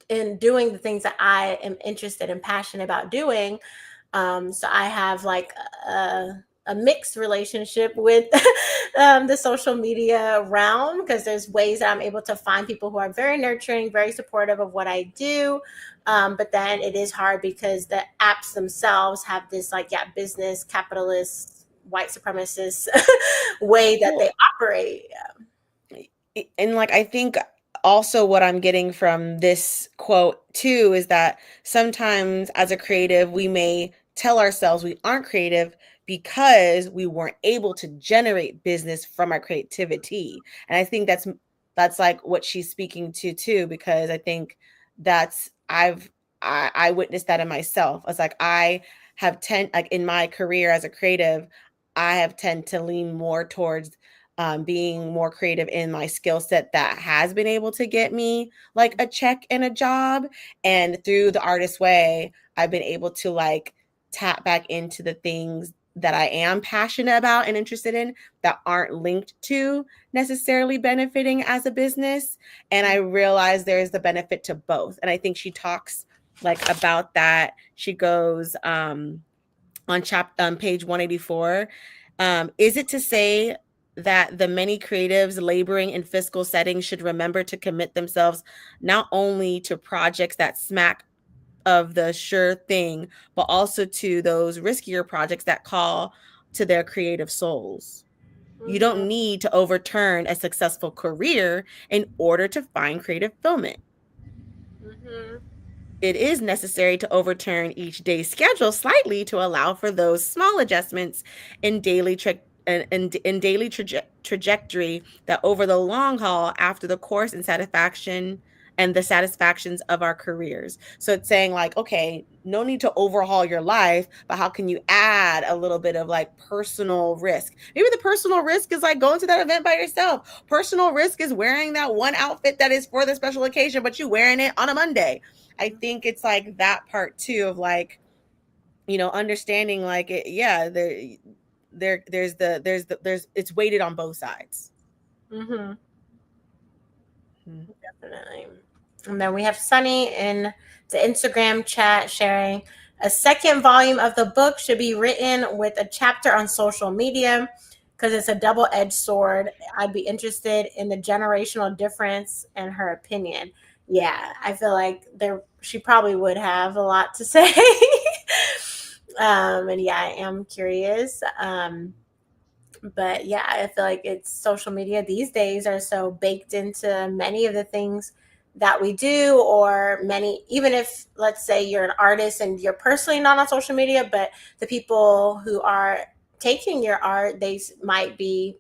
S3: in doing the things that I am interested and passionate about doing. So I have like a mixed relationship with the social media realm because there's ways that I'm able to find people who are very nurturing, very supportive of what I do. But then it is hard because the apps themselves have this like, yeah, business, capitalist, white supremacist way that
S2: Well,
S3: they operate.
S2: and like I think also what I'm getting from this quote too is that sometimes as a creative we may tell ourselves we aren't creative because we weren't able to generate business from our creativity. And I think that's like what she's speaking to too, because I think that's I witnessed that in myself. It's like I have tend like in my career as a creative, I have tend to lean more towards being more creative in my skill set that has been able to get me like a check and a job. And through the artist way, I've been able to like tap back into the things that I am passionate about and interested in that aren't linked to necessarily benefiting as a business. And I realize there's the benefit to both. And I think she talks like about that. She goes, on page 184. Is it to say that the many creatives laboring in fiscal settings should remember to commit themselves not only to projects that smack of the sure thing, but also to those riskier projects that call to their creative souls? You
S3: Mhm,
S2: don't need to overturn a successful career in order to find creative fulfillment.
S3: mhm,
S2: It is necessary to overturn each day's schedule slightly to allow for those small adjustments in daily trajectory that over the long haul after the course and satisfaction and the satisfactions of our careers. So it's saying like, okay, no need to overhaul your life, but how can you add a little bit of like personal risk? Maybe the personal risk is like going to that event by yourself. Personal risk is wearing that one outfit that is for the special occasion, but you wearing it on a Monday. I think it's like that part too of like, understanding like it, yeah, there's it's weighted on both sides.
S3: mhm.
S2: Mhm.
S3: Definitely. And then we have Sunny in the Instagram chat sharing a second volume of the book should be written with a chapter on social media because it's a double-edged sword. I'd be interested in the generational difference and her opinion. Yeah, I feel like there she probably would have a lot to say. And yeah, I am curious. But yeah, I feel like it's social media these days are so baked into many of the things that we do, or many, even if let's say you're an artist and you're personally not on social media, but the people who are taking your art, they might be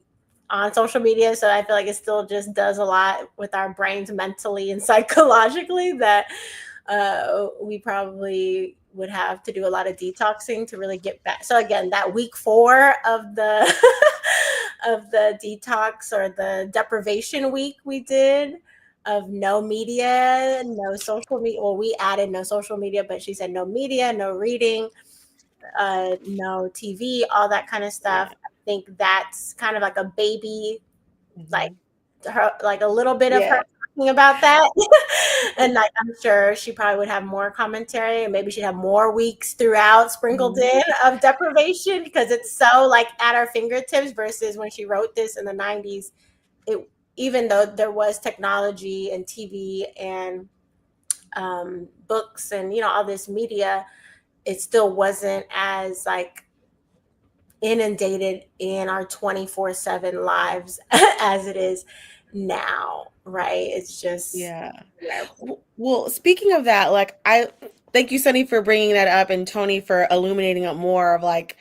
S3: on social media. So I feel like it still just does a lot with our brains mentally and psychologically that we probably would have to do a lot of detoxing to really get back. So again, that week 4 of the of the detox or the deprivation week we did of no media, no social media. Well, we added no social media, but she said no media, no reading, no TV, all that kind of stuff.
S2: Yeah.
S3: I think that's kind of like a baby, like
S2: Mhm.
S3: her, like a little bit of her
S2: Yeah.
S3: talking about that. And like, I'm sure she probably would have more commentary, and maybe she'd have more weeks throughout sprinkled
S2: Mhm.
S3: in of deprivation, because it's so like at our fingertips versus when she wrote this in the 90s. It, even though there was technology and TV and books and all this media, it still wasn't as like inundated in our 24/7 lives as it is now, right? It's just
S2: Yeah. Well, speaking of that, like I thank you, Sunny, for bringing that up, and Tony for illuminating it more of like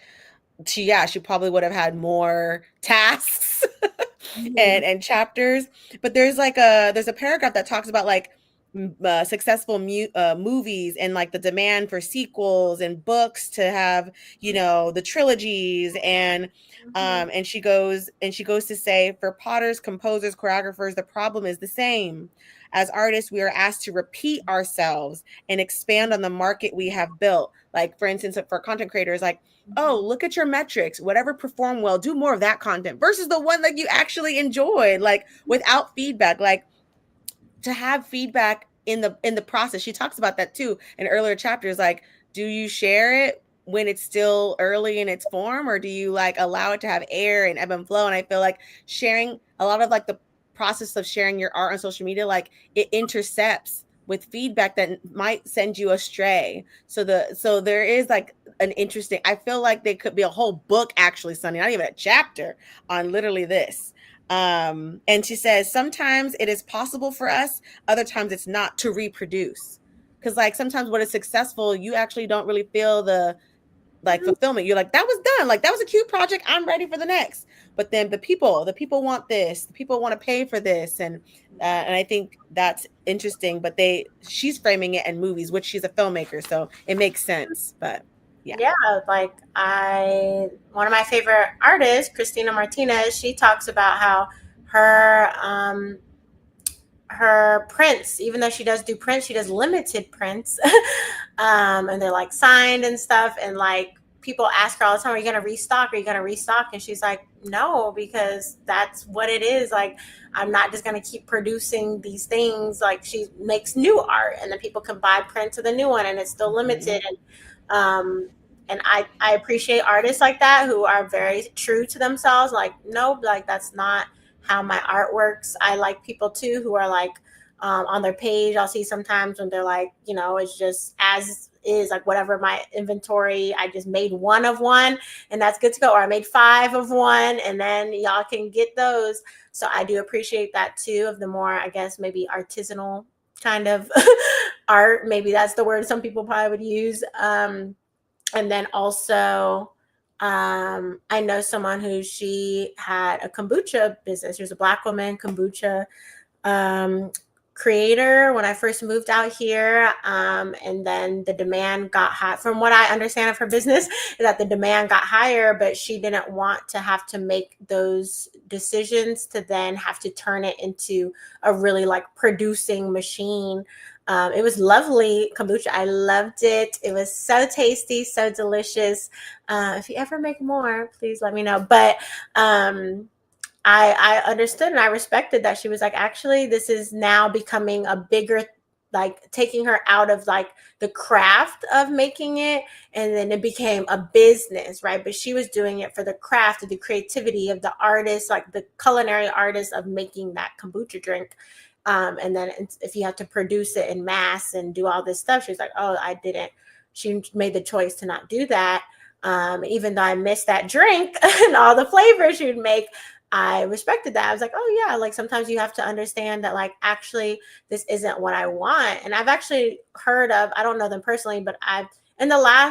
S2: she probably would have had more tasks
S3: Mhm.
S2: and chapters. But there's a paragraph that talks about like successful movies and like the demand for sequels and books to have the trilogies
S3: Mhm.
S2: and she goes to say, for potters, composers, choreographers, the problem is the same. As artists, we are asked to repeat ourselves and expand on the market we have built. Like, for instance, for content creators, like, oh, look at your metrics, whatever performed well, do more of that content versus the one that you actually enjoyed, like without feedback. Like, to have feedback in the process. She talks about that too in earlier chapters. Like, do you share it when it's still early in its form, or do you like allow it to have air and ebb and flow? And I feel like sharing a lot of like the process of sharing your art on social media, like it intercepts with feedback that might send you astray. So there is like an interesting, I feel like there could be a whole book actually, Sunny, not even a chapter, on literally this. And she says, sometimes it is possible for us, other times it's not, to reproduce. Because like sometimes when it's successful, you actually don't really feel the like fulfillment. You're like, that was done. Like that was a cute project. I'm ready for the next. But then the people want this. The people want to pay for this, and I think that's interesting. But she's framing it in movies, which she's a filmmaker, so it makes sense. But yeah.
S3: Yeah, like one of my favorite artists, Christina Martinez, she talks about how her her prints, even though she does do prints, she does limited prints. And they're like signed and stuff. And like people ask her all the time, are you going to restock? Are you going to restock? And she's like, no, because that's what it is. Like, I'm not just going to keep producing these things. Like, she makes new art and then people can buy prints of the new one and it's still limited. Um, and I appreciate artists like that who are very true to themselves. Like, no, like that's not how my art works. I like people too who are like on their page. I'll see sometimes when they're like, it's just as is, like whatever my inventory. I just made one of one and that's good to go. Or I made 5 of one and then y'all can get those. So I do appreciate that too, of the more, I guess, maybe artisanal kind of art. Maybe that's the word some people probably would use. And then also, I know someone who she had a kombucha business. She was a Black woman kombucha um, creator when I first moved out here. And then the demand got high. From what I understand of her business, is that the demand got higher, but she didn't want to have to make those decisions to then have to turn it into a really like producing machine. It was lovely kombucha. I loved it. It was so tasty, so delicious. If you ever make more, please let me know. But I understood and I respected that she was like, actually, this is now becoming a bigger like taking her out of like the craft of making it, and then it became a business, right? But she was doing it for the craft of the creativity of the artist, like the culinary artist of making that kombucha drink. And then if you have to produce it in mass and do all this stuff, she's like, oh, I didn't. She made the choice to not do that. Even though I missed that drink and all the flavors she would make, I respected that. I was like, oh yeah, like sometimes you have to understand that like actually this isn't what I want. And I've actually heard of, I don't know them personally, but I've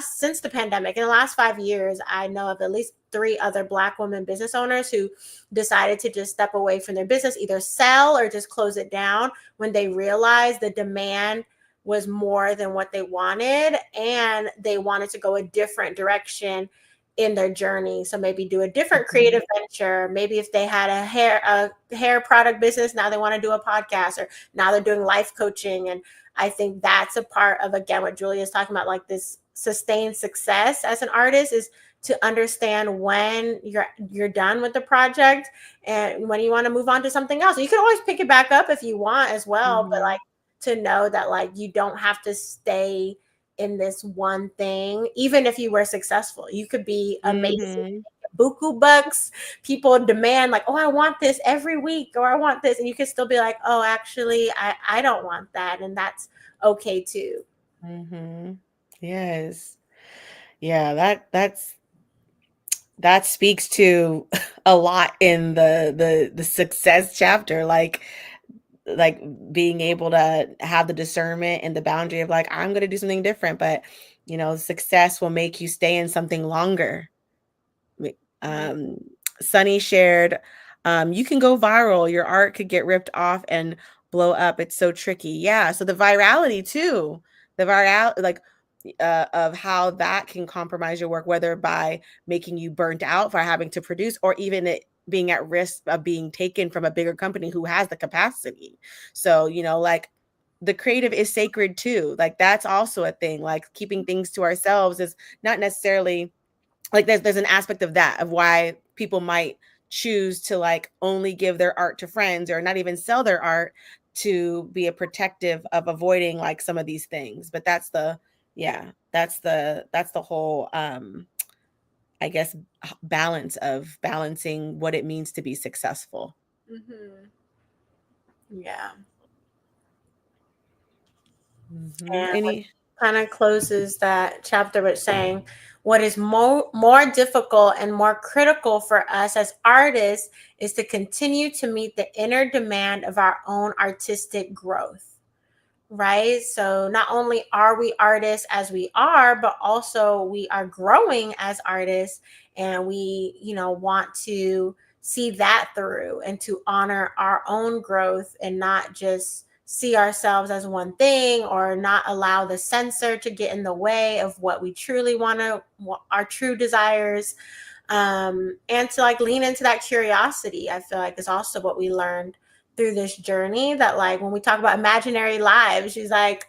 S3: since the pandemic, in the last 5 years, I know of at least 3 other Black women business owners who decided to just step away from their business, either sell or just close it down when they realized the demand was more than what they wanted and they wanted to go a different direction in their journey. So maybe do a different creative venture. Maybe if they had a hair product business, now they want to do a podcast, or now they're doing life coaching. And I think that's a part of, again, what Julia is talking about, like this sustained success as an artist, is to understand when you're done with the project and when you want to move on to something else. You can always pick it back up if you want as well, but like to know that like you don't have to stay in this one thing. Even if you were successful, you could be amazing, buku bucks. People demand like, oh, I want this every week, or I want this, and you can still be like, oh, actually I don't want that, and that's okay too.
S2: Yes. Yeah, that speaks to a lot in the success chapter, like being able to have the discernment and the boundary of like, I'm going to do something different, but success will make you stay in something longer. Sunny shared, you can go viral, your art could get ripped off and blow up. It's so tricky. Yeah, so the virality too, like of how that can compromise your work, whether by making you burnt out for having to produce, or even it being at risk of being taken from a bigger company who has the capacity. So, like the creative is sacred too. Like that's also a thing. Like keeping things to ourselves is not necessarily like there's an aspect of that, of why people might choose to like only give their art to friends or not even sell their art, to be a protective of avoiding like some of these things. But that's the whole I guess balance of balancing what it means to be successful.
S3: Yeah.
S2: And
S3: kind of closes that chapter with saying, what is more difficult and more critical for us as artists is to continue to meet the inner demand of our own artistic growth, right? So not only are we artists as we are, but also we are growing as artists, and we want to see that through and to honor our own growth and not just see ourselves as one thing, or not allow the censor to get in the way of what we truly want to, our true desires. And to like lean into that curiosity, I feel like is also what we learned through this journey. That like when we talk about imaginary lives, she's like,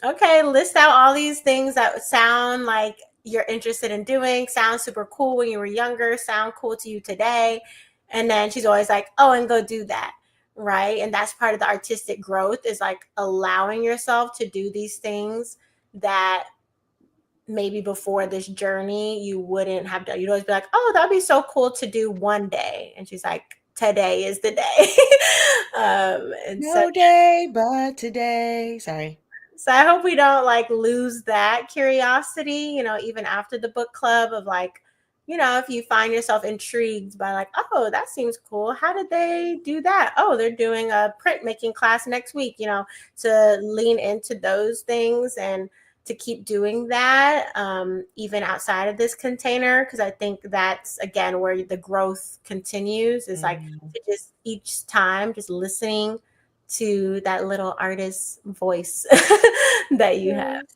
S3: okay, list out all these things that sound like you're interested in doing, sound super cool when you were younger, sound cool to you today. And then she's always like, oh, and go do that. Right. And that's part of the artistic growth, is like allowing yourself to do these things that maybe before this journey you wouldn't have done. You'd always be like, oh, that'd be so cool to do one day. And she's like, today is the day.
S2: No day but today. Sorry.
S3: So I hope we don't like lose that curiosity, even after the book club, of like, if you find yourself intrigued by like, oh, that seems cool. How did they do that? Oh, they're doing a printmaking class next week, to lean into those things and to keep doing that, even outside of this container. Because I think that's, again, where the growth continues, is like to just each time just listening to that little artist's voice that you have.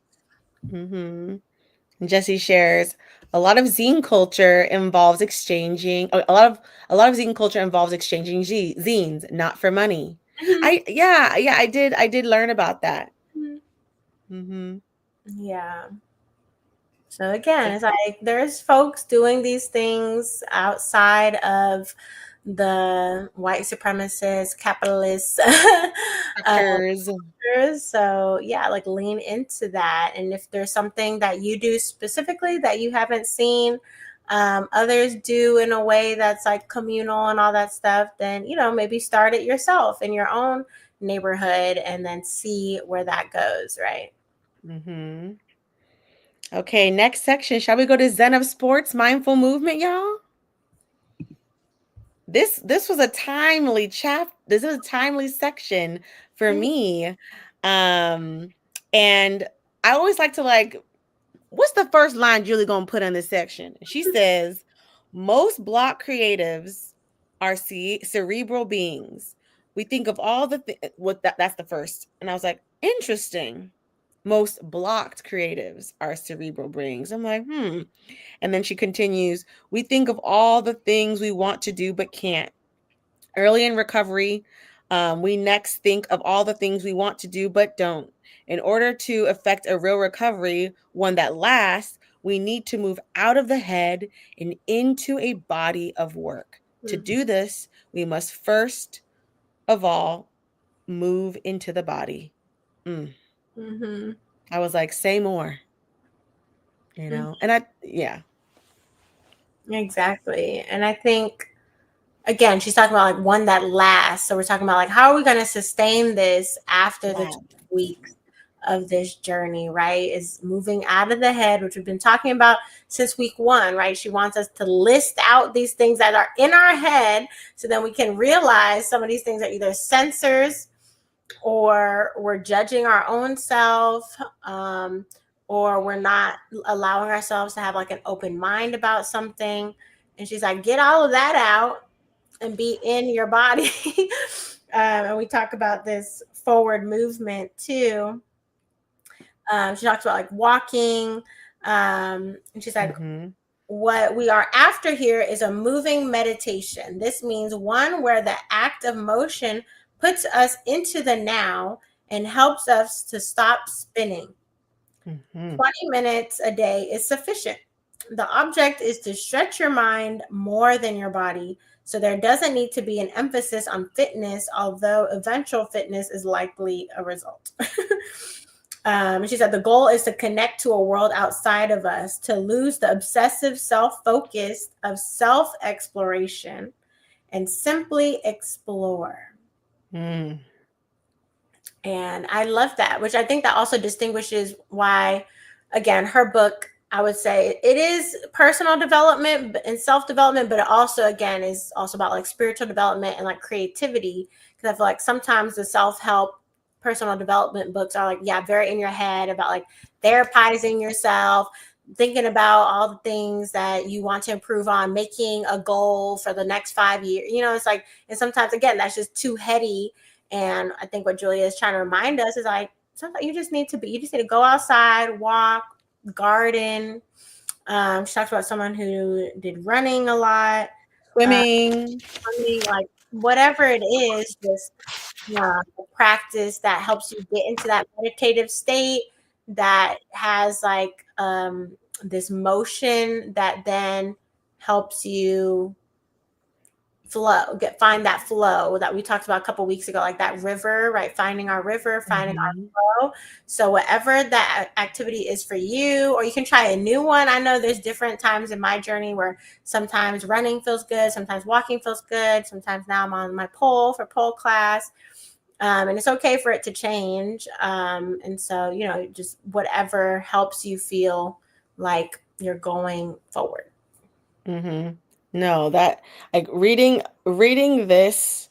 S2: Jessie shares, a lot of zine culture involves exchanging zines, not for money. I did learn about that.
S3: Yeah. So again, it's like there's folks doing these things outside of the white supremacist capitalist
S2: Factors.
S3: so yeah, like lean into that. And if there's something that you do specifically that you haven't seen others do in a way that's like communal and all that stuff, then maybe start it yourself in your own neighborhood and then see where that goes, right?
S2: Mm-hmm. Okay, next section. Shall we go to Zen of Sports, Mindful Movement, y'all? This was a timely this is a timely section for me. And I always like to what's the first line Julie gonna put in this section? She says, most block creatives are cerebral beings. We think of all the that's the first. And I was like, interesting. Most blocked creatives are cerebral beings. I'm like, And then she continues, we think of all the things we want to do but can't. Early in recovery, we next think of all the things we want to do but don't. In order to effect a real recovery, one that lasts, we need to move out of the head and into a body of work. To do this, we must first of all move into the body.
S3: Mm-hmm.
S2: I was like, say more, and yeah.
S3: Exactly. And I think, again, she's talking about like one that lasts. So we're talking about like, how are we going to sustain this after the 2 weeks of this journey, right? Is moving out of the head, which we've been talking about since week 1, right? She wants us to list out these things that are in our head so then we can realize some of these things are either sensors or we're judging our own self, or we're not allowing ourselves to have like an open mind about something. And she's like, get all of that out and be in your body. And we talk about this forward movement too. She talks about like walking. And she's like, what we are after here is a moving meditation. This means one where the act of motion puts us into the now and helps us to stop spinning. 20 minutes a day is sufficient. The object is to stretch your mind more than your body. So there doesn't need to be an emphasis on fitness, although eventual fitness is likely a result. She said the goal is to connect to a world outside of us, to lose the obsessive self-focus of self-exploration and simply explore. And I love that, which I think that also distinguishes why, again, her book, I would say it is personal development and self-development, but it also, again, is also about like spiritual development and like creativity. Because I feel like sometimes the self-help personal development books are like, yeah, very in your head about like therapizing yourself, thinking about all the things that you want to improve on, making a goal for the next 5 years. It's like, and sometimes, again, that's just too heady. And I think what Julia is trying to remind us is like, sometimes you just need to go outside, walk, garden. She talks about someone who did running a lot,
S2: Swimming,
S3: like whatever it is, just practice that helps you get into that meditative state that has like this motion that then helps you find that flow that we talked about a couple weeks ago, like that river, right? Finding our river, finding our flow. So whatever that activity is for you, or you can try a new one. I know there's different times in my journey where sometimes running feels good, sometimes walking feels good, sometimes now I'm on my pole for pole class. And it's okay for it to change. And so, just whatever helps you feel like you're going forward.
S2: No, that like reading this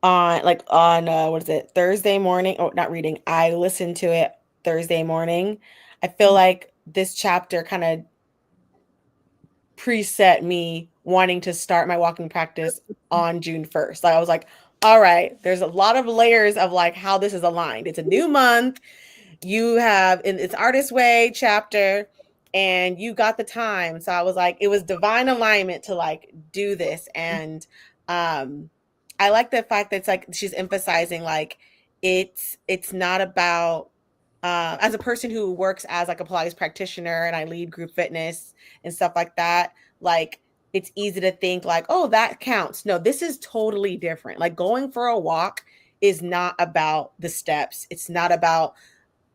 S2: on what is it, Thursday morning? Oh, not reading. I listened to it Thursday morning. I feel like this chapter kind of preset me wanting to start my walking practice on June 1st. Like I was like, all right, there's a lot of layers of like how this is aligned. It's a new month. You have in its Artist Way chapter and you got the time. So I was like, it was divine alignment to like do this. And I like the fact that it's like she's emphasizing like it's not about as a person who works as like a Pilates practitioner and I lead group fitness and stuff like that, like it's easy to think like, oh, that counts. No, this is totally different. Like going for a walk is not about the steps. It's not about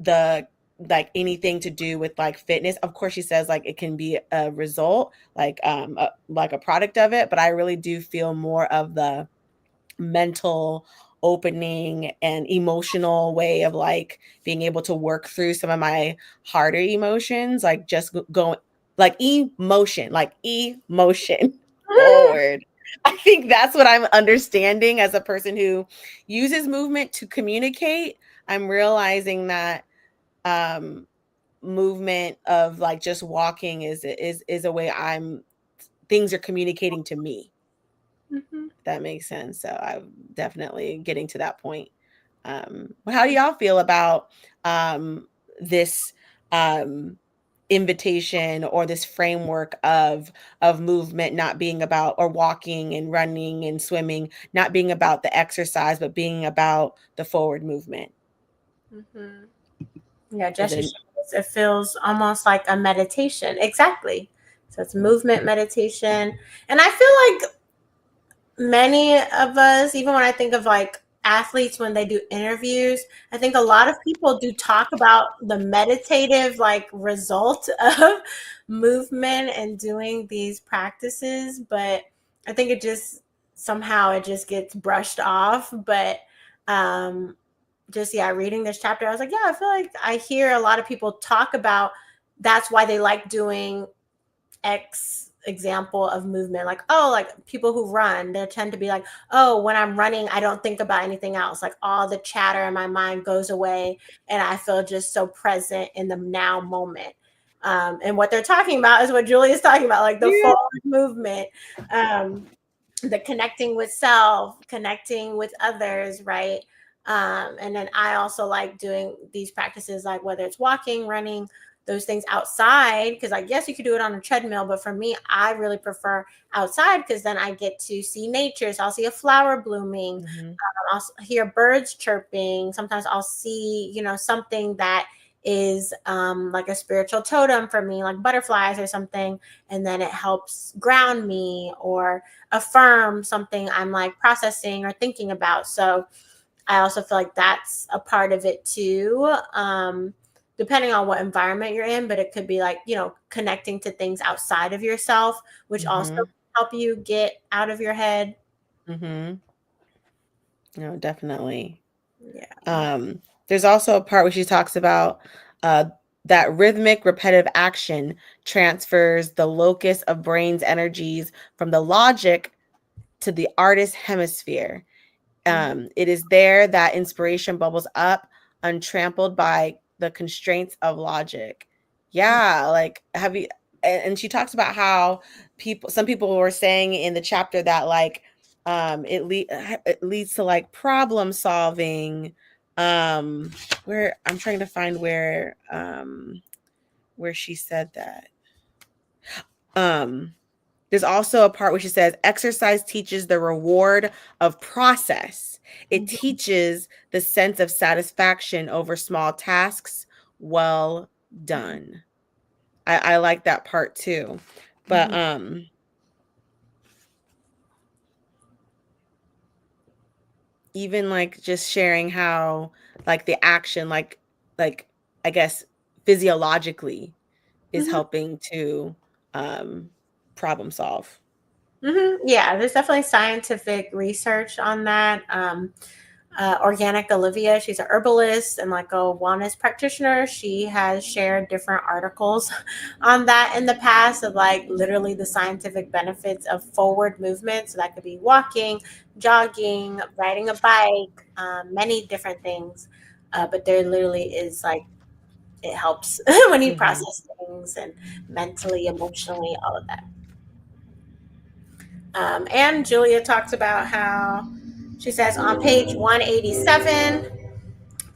S2: the like anything to do with like fitness. Of course, she says like it can be a result, like a product of it, but I really do feel more of the mental opening and emotional way of like being able to work through some of my harder emotions, like just going like emotion forward. I think that's what I'm understanding as a person who uses movement to communicate. I'm realizing that um movement of like just walking is a way I'm things are communicating to me.
S3: Mhm.
S2: That makes sense. So I'm definitely getting to that point. How do y'all feel about this um, invitation or this framework of movement not being about or walking and running and swimming, not being about the exercise, but being about the forward movement?
S3: Mhm. Yeah,
S2: Is
S3: Jesse
S2: it?
S3: says it feels almost like a meditation. Exactly. So it's movement meditation. And I feel like many of us, even when I think of like athletes when they do interviews, I think a lot of people do talk about the meditative like result of movement and doing these practices, but I think it just somehow it just gets brushed off. But um just yeah, reading this chapter, I was like, yeah, I feel like I hear a lot of people talk about that's why they like doing X example of movement. Like, oh, like people who run, they tend to be like, oh, when I'm running, I don't think about anything else. Like all the chatter in my mind goes away and I feel just so present in the now moment. And what they're talking about is what Julia's talking about, like the
S2: Yeah.
S3: forward movement. The connecting with self, connecting with others, right? And then I also like doing these practices, like whether it's walking, running, those things outside. Because I guess you could do it on a treadmill, but for me, I really prefer outside because then I get to see nature. So I'll see a flower blooming,
S2: Mm-hmm.
S3: I'll hear birds chirping. Sometimes I'll see, something that is like a spiritual totem for me, like butterflies or something. And then it helps ground me or affirm something I'm like processing or thinking about. So I also feel like that's a part of it too. Depending on what environment you're in, but it could be like, connecting to things outside of yourself, which also
S2: Mm-hmm.
S3: help you get out of your head.
S2: Mm-hmm. No, definitely.
S3: Yeah.
S2: There's also a part where she talks about uh, that rhythmic, repetitive action transfers the locus of brain's energies from the logic to the artist hemisphere. It is there that inspiration bubbles up, untrampled by the constraints of logic. Yeah, like have you? And she talks about how some people were saying in the chapter that like it leads to like problem solving. Where I'm trying to find where she said that. Um, there's also a part where she says exercise teaches the reward of process. It
S3: Mhm.
S2: teaches the sense of satisfaction over small tasks well done. I like that part too. But
S3: Mhm.
S2: even like just sharing how like the action like I guess physiologically is
S3: Mhm.
S2: helping to um problem solve.
S3: Yeah, there's definitely scientific research on that. Organic Olivia, she's a herbalist and like a wellness practitioner. She has shared different articles on that in the past of like literally the scientific benefits of forward movement. So that could be walking, jogging, riding a bike, many different things. But there literally is like it helps when you
S2: Mhm.
S3: process things and mentally, emotionally, all of that. And Julia talks about how she says on page 187,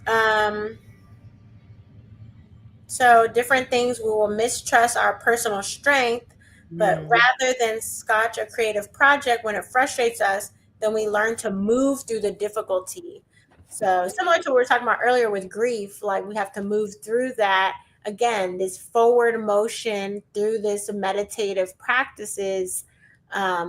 S3: um, so different things we will mistrust our personal strength, but
S2: Mm.
S3: rather than scotch a creative project when it frustrates us, then we learn to move through the difficulty. So similar to what we were talking about earlier with grief, like we have to move through that again, this forward motion through this meditative practices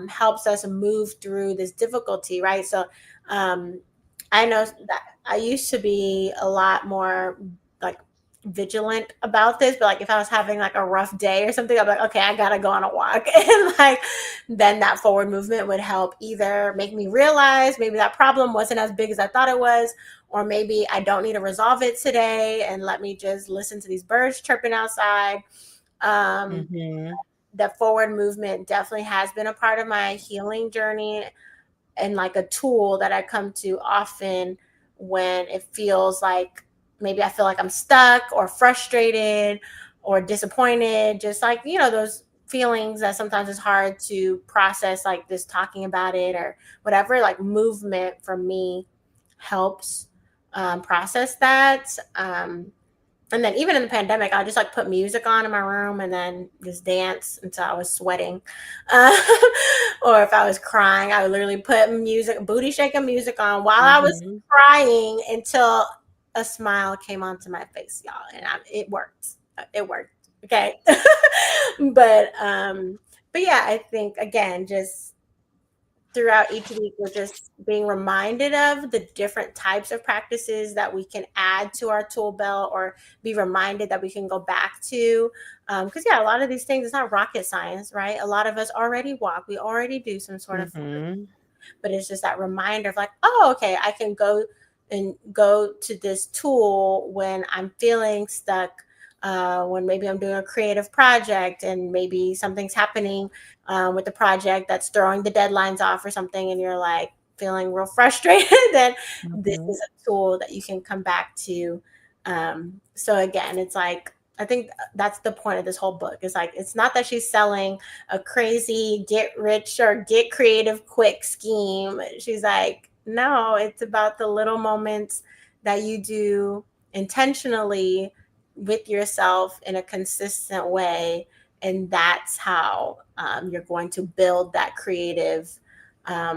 S3: helps us move through this difficulty, right? So I know that I used to be a lot more like vigilant about this, but like if I was having like a rough day or something, I'm like, okay, I gotta go on a walk. And like then that forward movement would help either make me realize maybe that problem wasn't as big as I thought it was, or maybe I don't need to resolve it today and let me just listen to these birds chirping outside.
S2: Mm-hmm.
S3: The forward movement definitely has been a part of my healing journey and like a tool that I come to often when it feels like maybe I feel like I'm stuck or frustrated or disappointed, just like, you know, those feelings that sometimes it's hard to process, like this talking about it or whatever. Like movement for me helps process that. And then even in the pandemic, I just like put music on in my room and then just dance until I was sweating. Uh, or if I was crying, I would literally put music, booty shaking music on while I was
S2: Mm-hmm.
S3: crying until a smile came onto my face, y'all. And it worked. It worked. Okay. but um, but yeah, I think again, just throughout each week, we're just being reminded of the different types of practices that we can add to our tool belt or be reminded that we can go back to. Because, yeah, a lot of these things, it's not rocket science, right? A lot of us already walk, we already do some sort of,
S2: Mm-hmm.
S3: but it's just that reminder of like, oh, okay, I can go to this tool when I'm feeling stuck, when maybe I'm doing a creative project and maybe something's happening with the project that's throwing the deadlines off or something, and you're like feeling real frustrated, then this
S2: Mm-hmm.
S3: is a tool that you can come back to. So again, it's like, I think that's the point of this whole book. It's like, it's not that she's selling a crazy get rich or get creative quick scheme. She's like, no, it's about the little moments that you do intentionally with yourself in a consistent way. And that's how you're going to build that creative, I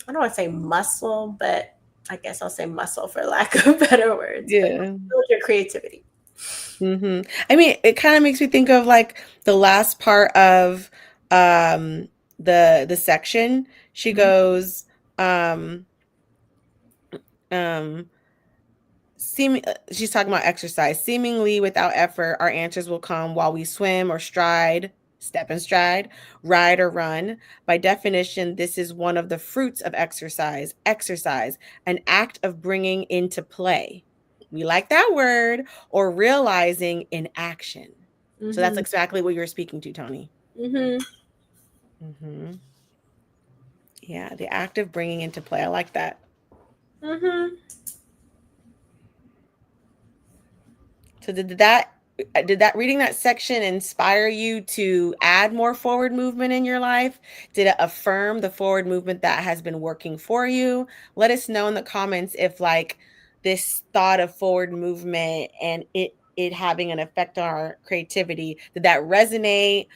S3: don't want to say muscle, but I guess I'll say muscle for lack of better words, but
S2: Yeah.
S3: build your creativity.
S2: Mm-hmm. I mean, it kind of makes me think of like the last part of um the section. She
S3: Mhm.
S2: goes, um, um, she's talking about exercise. Seemingly without effort, our answers will come while we swim or stride, step and stride, ride or run. By definition, this is one of the fruits of exercise. Exercise, an act of bringing into play. We like that word, or realizing in action. So that's
S3: Mhm.
S2: exactly what you're speaking to, Tony.
S3: Mhm.
S2: Hmm. Yeah, the act of bringing into play. I like that.
S3: Mhm.
S2: So did that reading that section inspire you to add more forward movement in your life? Did it affirm the forward movement that has been working for you? Let us know in the comments if like this thought of forward movement and it having an effect on our creativity, did that resonate?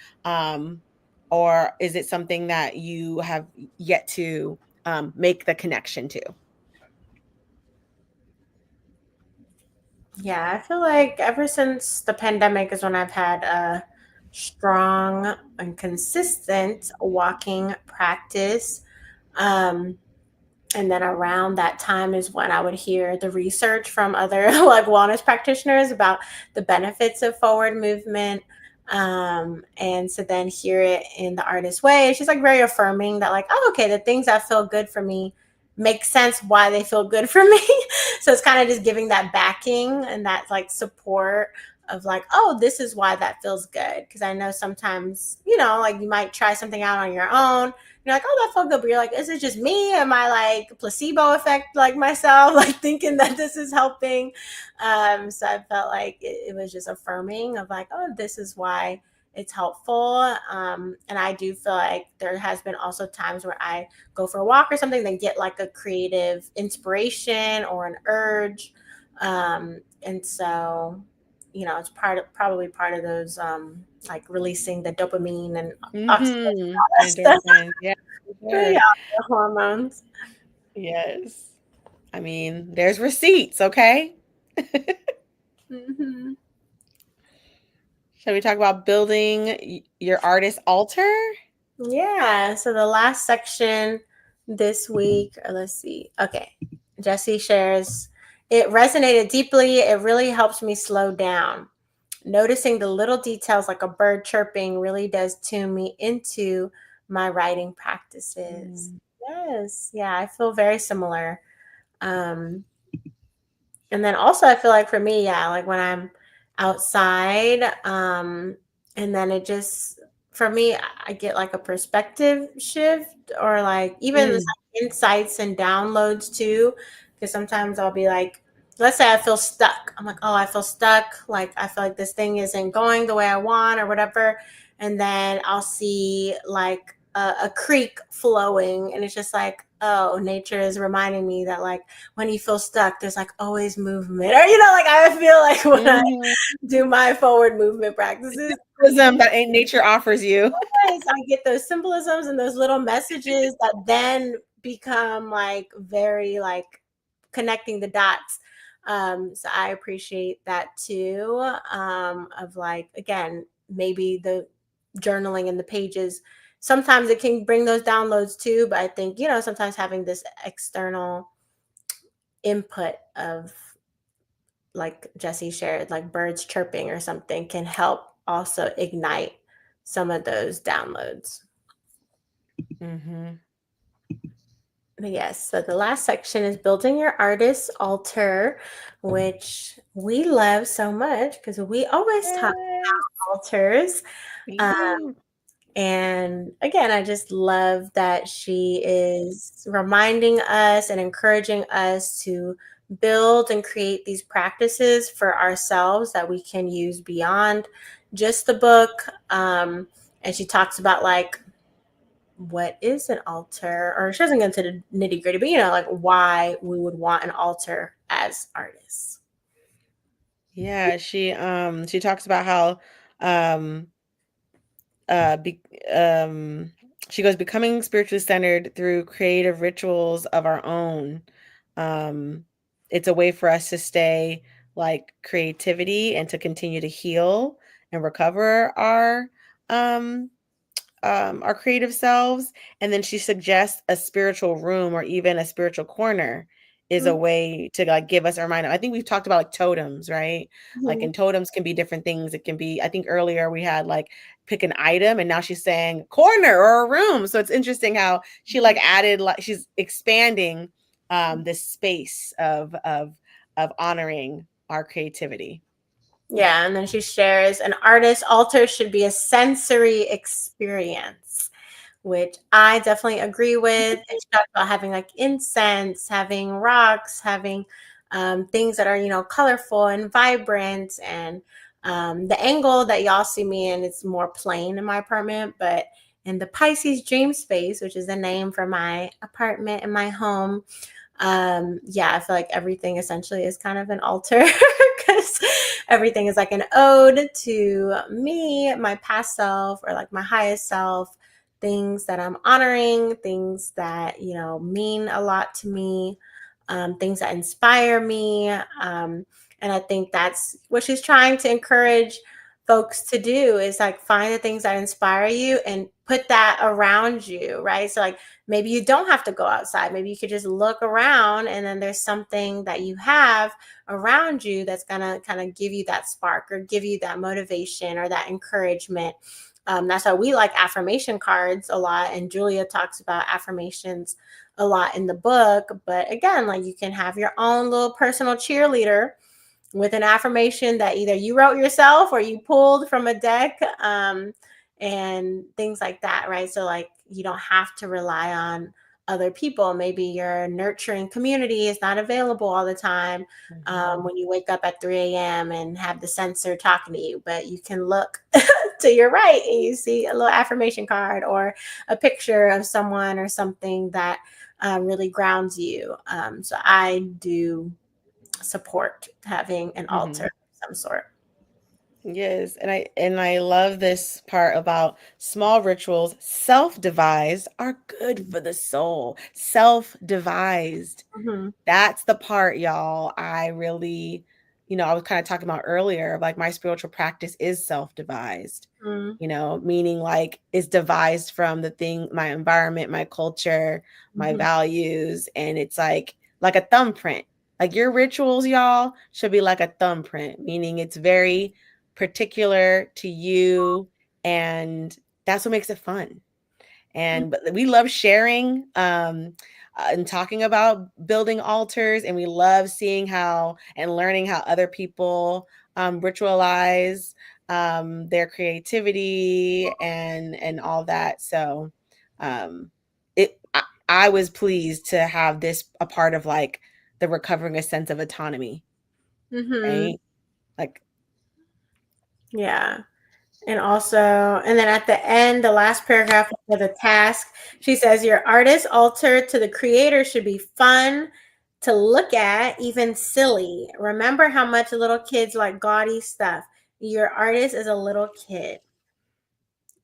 S2: Or is it something that you have yet to make the connection to?
S3: Yeah, I feel like ever since the pandemic is when I've had a strong and consistent walking practice. Um, and then around that time is when I would hear the research from other like wellness practitioners about the benefits of forward movement. And so then hear it in the artist way. She's like very affirming that like, oh, okay, the things that feel good for me make sense why they feel good for me. So it's kind of just giving that backing and that like support of like, oh, this is why that feels good. Because I know sometimes, you know, like you might try something out on your own, you're like, oh, that felt good. But you're like, is it just me? Am I like placebo effect like myself, like thinking that this is helping? So I felt like it was just affirming of like, oh, this is why it's helpful. And I do feel like there has been also times where I go for a walk or something, then get like a creative inspiration or an urge. And so, you know, it's probably part of those like releasing the dopamine and oxytocin,
S2: Mm-hmm.
S3: all that stuff.
S2: Endorphins. Yeah, for
S3: Yeah,
S2: sure.
S3: the hormones.
S2: Yes. I mean, there's receipts, okay?
S3: Hmm.
S2: Shall we talk about building your artist altar?
S3: Yeah. So the last section this week, or let's see. Okay. Jesse shares, it resonated deeply. It really helps me slow down. Noticing the little details like a bird chirping really does tune me into my writing practices.
S2: Mm.
S3: Yes. Yeah. I feel very similar. Um, and then also I feel like for me, yeah, like when I'm outside, and then it just for me, I get like a perspective shift or like even this
S2: Mm.
S3: like insights and downloads too. Because sometimes I'll be like, let's say I feel stuck. I'm like, oh, I feel stuck. Like I feel like this thing isn't going the way I want or whatever. And then I'll see like a creek flowing, and it's just like, oh, nature is reminding me that like when you feel stuck, there's like always movement. Or, like I feel like when I
S2: Mhm.
S3: do my forward movement practices,
S2: Symbolism that nature offers you.
S3: I get those symbolisms and those little messages that then become like very like connecting the dots. So I appreciate that too. Of like, again, maybe the journaling in the pages, sometimes it can bring those downloads too. But I think, sometimes having this external input of like Jesse shared, like birds chirping or something can help also ignite some of those downloads.
S2: Mm-hmm.
S3: But yes, so the last section is building your artist's altar, which we love so much because we always talk
S2: Yes,
S3: altars.
S2: we
S3: Um,
S2: do.
S3: and again, I just love that she is reminding us and encouraging us to build and create these practices for ourselves that we can use beyond just the book. And she talks about like what is an altar, or she doesn't get into the nitty gritty, but like why we would want an altar as artists.
S2: Yeah, she talks about how um uh be, um she goes becoming spiritually centered through creative rituals of our own. Um it's a way for us to stay like creativity and to continue to heal and recover our creative selves. And then she suggests a spiritual room or even a spiritual corner is a way to like give us a reminder. I think we've talked about like totems, right? Like,
S3: Mhm.
S2: and totems can be different things. It can be, I think earlier we had like pick an item, and now she's saying corner or a room. So it's interesting how she like added, like she's expanding this space of honoring our creativity.
S3: Yeah, and then she shares an artist altar should be a sensory experience, which I definitely agree with. And she talked about having like incense, having rocks, having things that are, colorful and vibrant. And the angle that y'all see me in, it's more plain in my apartment, but in the Pisces Dream Space, which is the name for my apartment and my home, yeah, I feel like everything essentially is kind of an altar because everything is like an ode to me, my past self, or like my highest self, things that I'm honoring, things that mean a lot to me, things that inspire me. And I think that's what she's trying to encourage folks to do is like find the things that inspire you and put that around you, right? So like maybe you don't have to go outside. Maybe you could just look around, and then there's something that you have around you that's going to kind of give you that spark or give you that motivation or that encouragement. That's why we like affirmation cards a lot. And Julia talks about affirmations a lot in the book. But again, like you can have your own little personal cheerleader with an affirmation that either you wrote yourself or you pulled from a deck, and things like that, right? So like you don't have to rely on other people. Maybe your nurturing community is not available all the time,
S2: Mhm.
S3: when you wake up at 3 a.m. and have the sensor talking to you, but you can look to your right and you see a little affirmation card or a picture of someone or something that really grounds you. So I do support having an altar
S2: Mhm.
S3: of some sort.
S2: Yes, and I love this part about small rituals, self-devised, are good for the soul. Self-devised.
S3: Mhm.
S2: That's the part, y'all, I really I was kind of talking about earlier, like my spiritual practice is self-devised,
S3: Mm.
S2: Meaning like it's devised from my environment, my culture, my
S3: Mhm.
S2: values, and it's like a thumbprint. Like your rituals, y'all, should be like a thumbprint, meaning it's very particular to you, and that's what makes it fun. But we love sharing and talking about building altars, and we love seeing how and learning how other people ritualize their creativity and all that. So I was pleased to have this a part of like the recovering a sense of autonomy,
S3: Mhm.
S2: right? Like,
S3: Yeah. And then at the end, the last paragraph for the task, she says, your artist altar to the creator should be fun to look at, even silly. Remember how much little kids like gaudy stuff. Your artist is a little kid.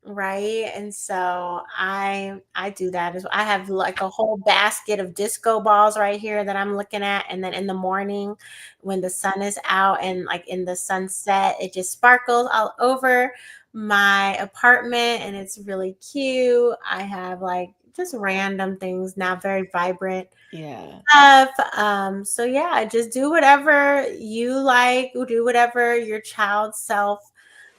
S3: Right. And so I do that as well. I have like a whole basket of disco balls right here that I'm looking at. And then in the morning when the sun is out and like in the sunset, it just sparkles all over my apartment and it's really cute. I have like just random things now, very vibrant
S2: yeah.
S3: stuff. So yeah, just do whatever you like, do whatever your child self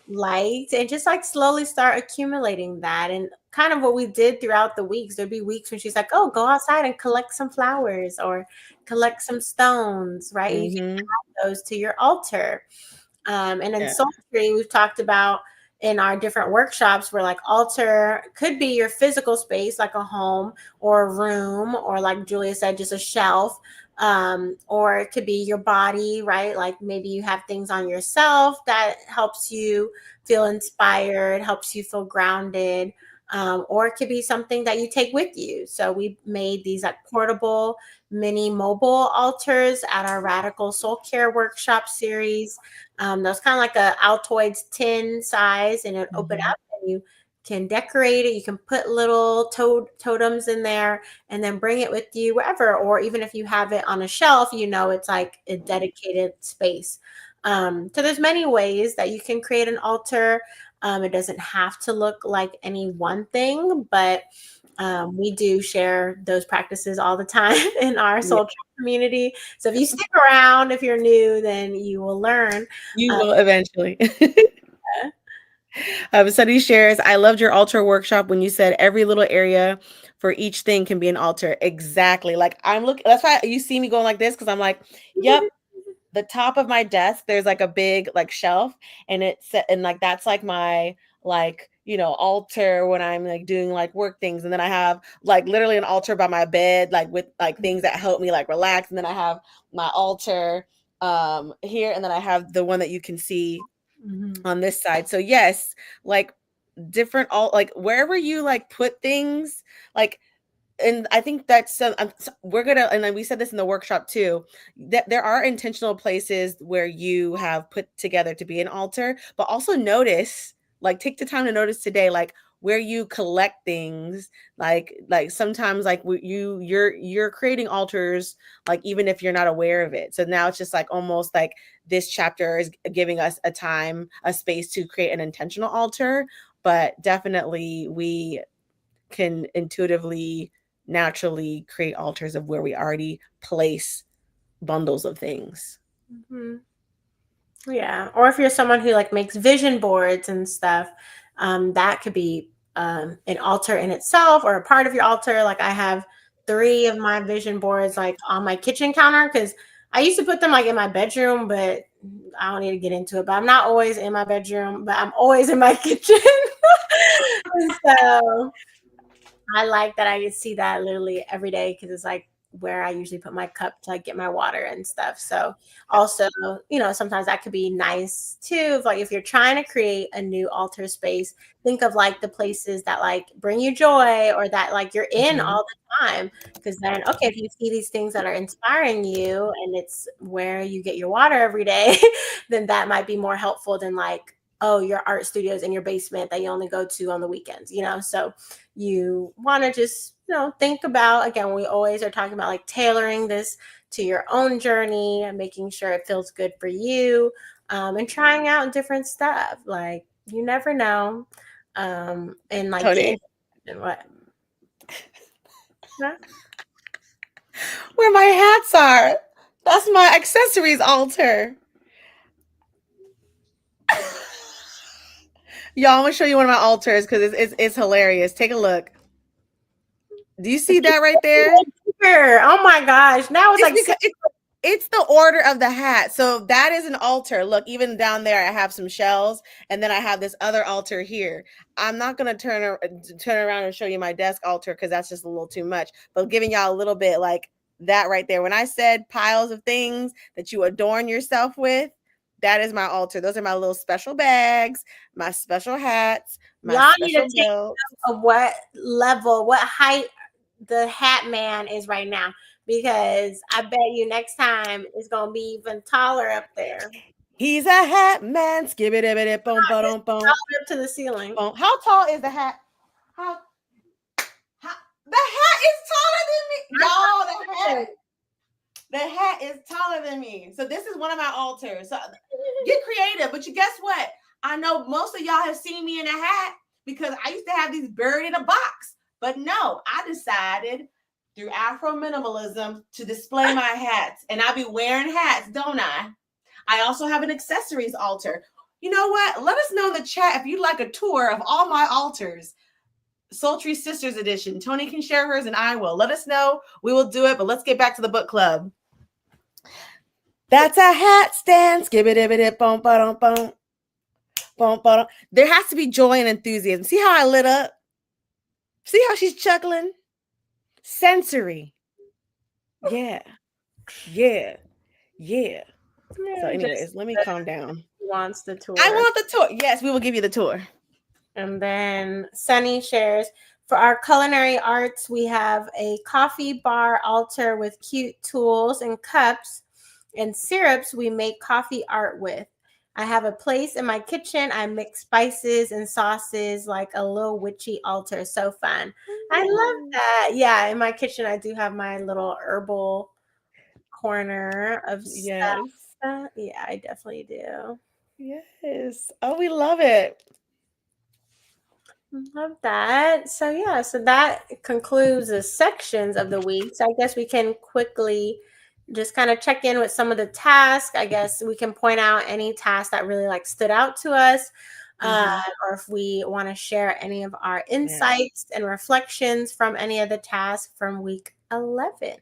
S3: liked, and just like slowly start accumulating that. And kind of what we did throughout the weeks, there'd be weeks when she's like, oh, go outside and collect some flowers or collect some stones, right? And you can
S2: Mm-hmm.
S3: add those to your altar. And in
S2: Yeah.
S3: Soul Tree, we've talked about in our different workshops where like altar could be your physical space, like a home or a room, or like Julia said, just a shelf. Or it could be your body, right? Like maybe you have things on yourself that helps you feel inspired, helps you feel grounded. Or it could be something that you take with you. So we made these like portable mini mobile altars at our Radical Soul Care workshop series. That was kind of like a Altoids tin size, and it opened
S2: Mm-hmm.
S3: up, and you can decorate it. You can put little totems in there, and then bring it with you wherever. Or even if you have it on a shelf, it's like a dedicated space. So there's many ways that you can create an altar. It doesn't have to look like any one thing, but we do share those practices all the time in our
S2: Yeah.
S3: soul Tribe community. So if you stick around, if you're new, then you will learn.
S2: You
S3: Uh,
S2: will eventually. Sunny shares, I loved your altar workshop when you said every little area for each thing can be an altar. Exactly. Like I'm looking, that's why you see me going like this, because I'm like, yep, the top of my desk, there's like a big like shelf, and and like that's like my like altar when I'm like doing like work things. And then I have like literally an altar by my bed, like with like things that help me like relax. And then I have my altar here, and then I have the one that you can see
S3: Mhm.
S2: on this side. So yes, like different all like wherever you like put things, like, and I think that's we're gonna, and then we said this in the workshop too, that there are intentional places where you have put together to be an altar, but also notice, like take the time to notice today, like where you collect things, like sometimes like you're creating altars, like even if you're not aware of it. So now it's just like almost like this chapter is giving us a space to create an intentional altar, but definitely we can intuitively naturally create altars of where we already place bundles of things.
S3: Mhm. Yeah. Or if you're someone who like makes vision boards and stuff, that could be an altar in itself or a part of your altar. Like I have 3 of my vision boards like on my kitchen counter because I used to put them like in my bedroom, but I don't need to get into it. But I'm not always in my bedroom, but I'm always in my kitchen. So I like that I can see that literally every day because it's like where I usually put my cup to like get my water and stuff. So also, sometimes that could be nice too. Like if you're trying to create a new altar space, think of like the places that like bring you joy or that like you're in
S2: Mhm.
S3: all the time. Because then, okay, if you see these things that are inspiring you and it's where you get your water every day, then that might be more helpful than like, oh, your art studios in your basement that you only go to on the weekends, So you want to just think about, again, we always are talking about like tailoring this to your own journey and making sure it feels good for you, and trying out different stuff. Like, you never know. And like
S2: Tony,
S3: and what? Huh?
S2: where my hats are. That's my accessories altar. Y'all, I'm gonna show you one of my altars because it's hilarious. Take a look. Do you see that right there?
S3: Oh my gosh. Now it's like
S2: Because it's the order of the hat. So that is an altar. Look, even down there, I have some shells, and then I have this other altar here. I'm not gonna turn around and show you my desk altar because that's just a little too much. But giving y'all a little bit like that right there. When I said piles of things that you adorn yourself with, that is my altar. Those are my little special bags, my special hats, my
S3: y'all need to
S2: special
S3: take
S2: belts.
S3: note of what level, what height the hat man is right now, because I bet you next time it's gonna be even taller up there.
S2: He's a hat man. Skibbity boom boom boom.
S3: Taller up to the ceiling.
S2: How tall is the hat? How the hat is taller than me. Y'all, the hat is taller than me. So this is one of my altars. So get creative, but you guess what? I know most of y'all have seen me in a hat because I used to have these buried in a box. But no, I decided through Afro minimalism to display my hats. And I be wearing hats, don't I? I also have an accessories altar. You know what? Let us know in the chat if you'd like a tour of all my altars. Sultry Sisters edition. Tony can share hers and I will. Let us know. We will do it, but let's get back to the book club. That's a hat stand. Skibbity boom boom boom. Boom boom. There has to be joy and enthusiasm. See how I lit up? See how she's chuckling? Sensory. Yeah. Yeah. Yeah. So anyways, let me calm down.
S3: Wants the tour.
S2: I want the tour. Yes, we will give you the tour.
S3: And then Sunny shares, for our culinary arts, we have a coffee bar altar with cute tools and cups and syrups we make coffee art with. I have a place in my kitchen. I mix spices and sauces like a little witchy altar. So fun. I love that. Yeah, in my kitchen, I do have my little herbal corner of
S2: Yes.
S3: stuff. Yeah, I definitely do.
S2: Yes. Oh, we love it.
S3: Love that. So yeah, so that concludes the sections of the week. So I guess we can quickly just kind of check in with some of the tasks. I guess we can point out any tasks that really like stood out to us, or if we want to share any of our insights and reflections from any of the tasks from week 11.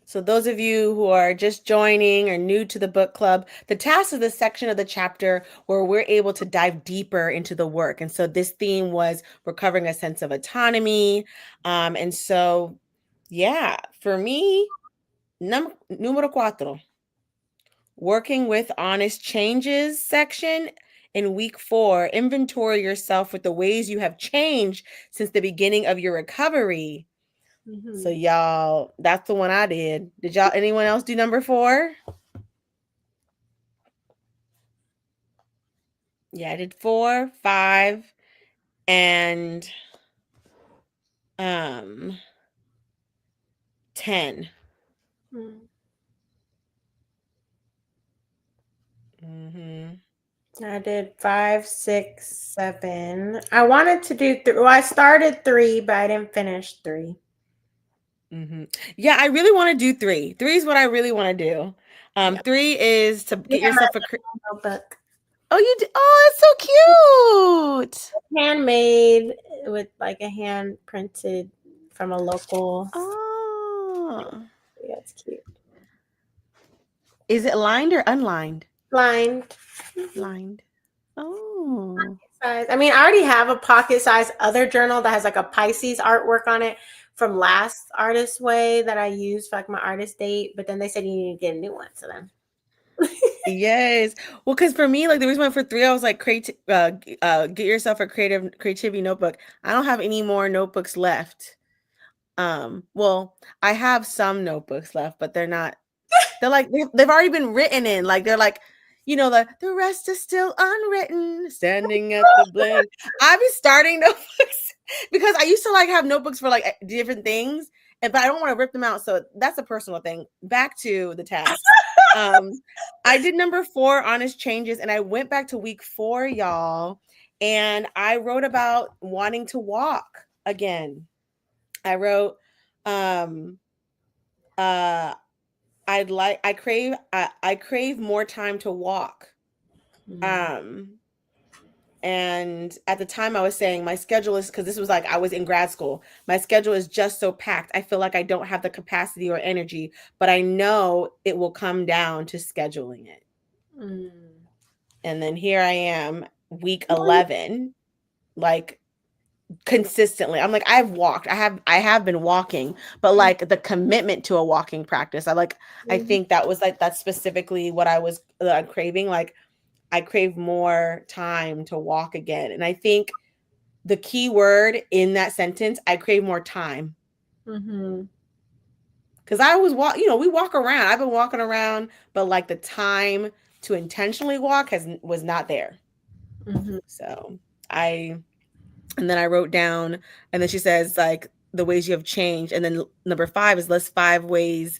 S2: So those of you who are just joining or new to the book club, the task is the section of the chapter where we're able to dive deeper into the work. And so this theme was recovering a sense of autonomy. And so, yeah, for me, número cuatro, working with honest changes section in week 4, inventory yourself with the ways you have changed since the beginning of your recovery. So y'all, that's the one I did. Did y'all, anyone else do number 4? Yeah, I did 4, 5, and 10.
S3: I did 5, 6, 7. I wanted to do 3. Well, I started 3, but I didn't finish 3.
S2: Yeah, I really want to do 3. 3 is what I really want to do. 3 is to get yourself a
S3: notebook.
S2: Oh, you did? Oh, it's so cute.
S3: Handmade with like a hand printed from a local.
S2: Oh,
S3: yeah, it's cute.
S2: Is it lined or unlined?
S3: Lined.
S2: Lined. Oh.
S3: Size. I mean, I already have a pocket size other journal that has like a Pisces artwork on it from last Artist Way that I used for like my artist date, but then they said you need to get a new one. So then.
S2: Yes. Well, because for me, like the reason why for 3, I was like, get yourself a creativity notebook. I don't have any more notebooks left. Well, I have some notebooks left, but they're like they've already been written in. Like they're like, the rest is still unwritten, standing at the blank. I've been starting notebooks because I used to like have notebooks for like different things, but I don't want to rip them out. So that's a personal thing. Back to the tasks. I did number 4, honest changes, and I went back to week 4, y'all, and I wrote about wanting to walk again. I wrote, I crave more time to walk. And at the time I was saying my schedule is, because this was like I was in grad school, my schedule is just so packed. I feel like I don't have the capacity or energy, but I know it will come down to scheduling it. And then here I am, week 11, like consistently. I'm like, I've walked. I have been walking, but like the commitment to a walking practice. I think that was like, that's specifically what I was craving. Like I crave more time to walk again. And I think the key word in that sentence, I crave more time. Because I was we walk around. I've been walking around, but like the time to intentionally walk was not there. So and then I wrote down, and then she says like the ways you have changed, and then number 5 is list 5 ways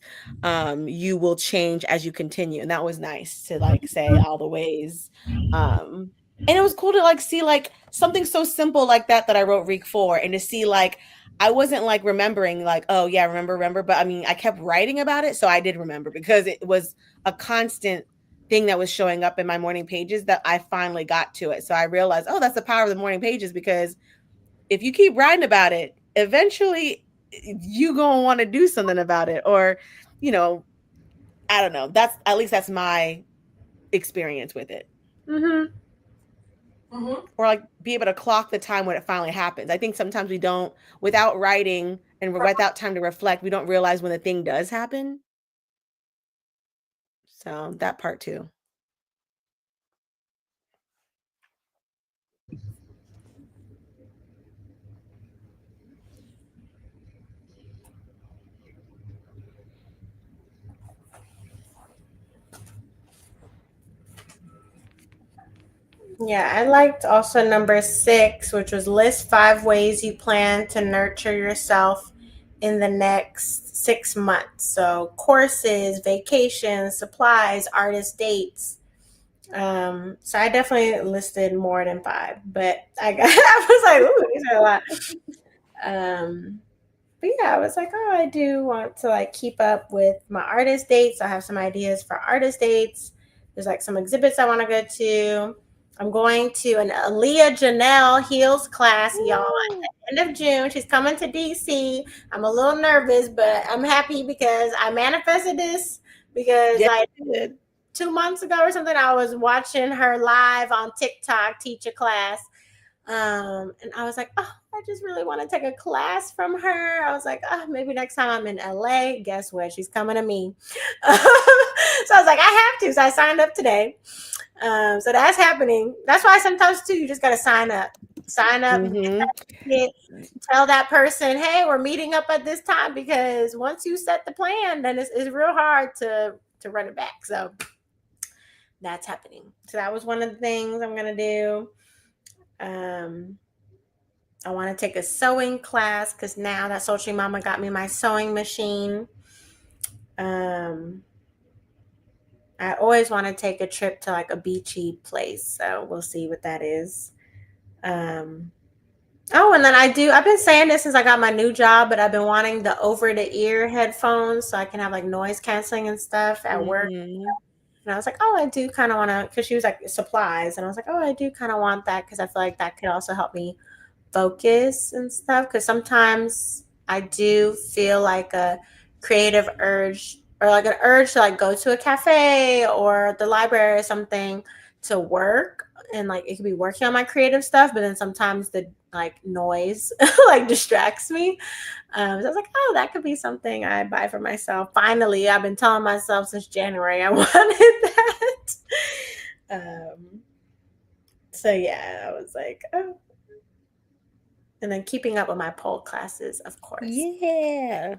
S2: you will change as you continue. And that was nice to like say all the ways. And it was cool to like see like something so simple like that I wrote week 4, and to see like I wasn't like remembering like, oh yeah, remember, but I mean I kept writing about it, so I did remember, because it was a constant thing that was showing up in my morning pages that I finally got to it. So I realized, oh, that's the power of the morning pages, because if you keep writing about it, eventually you gonna want to do something about it, or I don't know. That's my experience with it. Or like be able to clock the time when it finally happens. I think sometimes we don't, without writing and without time to reflect, we don't realize when the thing does happen. So that part too.
S3: Yeah, I liked also number 6, which was list 5 ways you plan to nurture yourself in the next 6 months. So courses, vacations, supplies, artist dates. So I definitely listed more than 5, but I was like, ooh, these are a lot. But yeah, I was like, oh, I do want to like keep up with my artist dates. I have some ideas for artist dates. There's like some exhibits I want to go to. I'm going to an Aaliyah Janelle Heels class, y'all, at the end of June. She's coming to DC. I'm a little nervous, but I'm happy because I manifested this, because like 2 months ago or something, I was watching her live on TikTok teach a class. And I was like, oh, I just really want to take a class from her. I was like, oh, maybe next time I'm in LA. Guess what? She's coming to me. So I was like, I have to. So I signed up today. So that's happening. That's why sometimes too, you just got to sign up. Tell that person, hey, we're meeting up at this time, because once you set the plan, then it's real hard to run it back. So that's happening. So that was one of the things I'm going to do. I want to take a sewing class, because now that Sultry Mama got me my sewing machine. I always want to take a trip to like a beachy place, so we'll see what that is. Oh, and then I've been saying this since I got my new job, but I've been wanting the over-the-ear headphones so I can have like noise canceling and stuff at work. And I was like, oh, I do kind of want to, because she was like supplies, and I was like, oh, I do kind of want that, because I feel like that could also help me focus and stuff, because sometimes I do feel like a creative urge, or like an urge to like go to a cafe or the library or something to work, and like it could be working on my creative stuff, but then sometimes the like noise like distracts me. So I was like, oh, that could be something I buy for myself. Finally, I've been telling myself since January I wanted that. So yeah, I was like, oh. And then keeping up with my pole classes, of course.
S2: Yeah.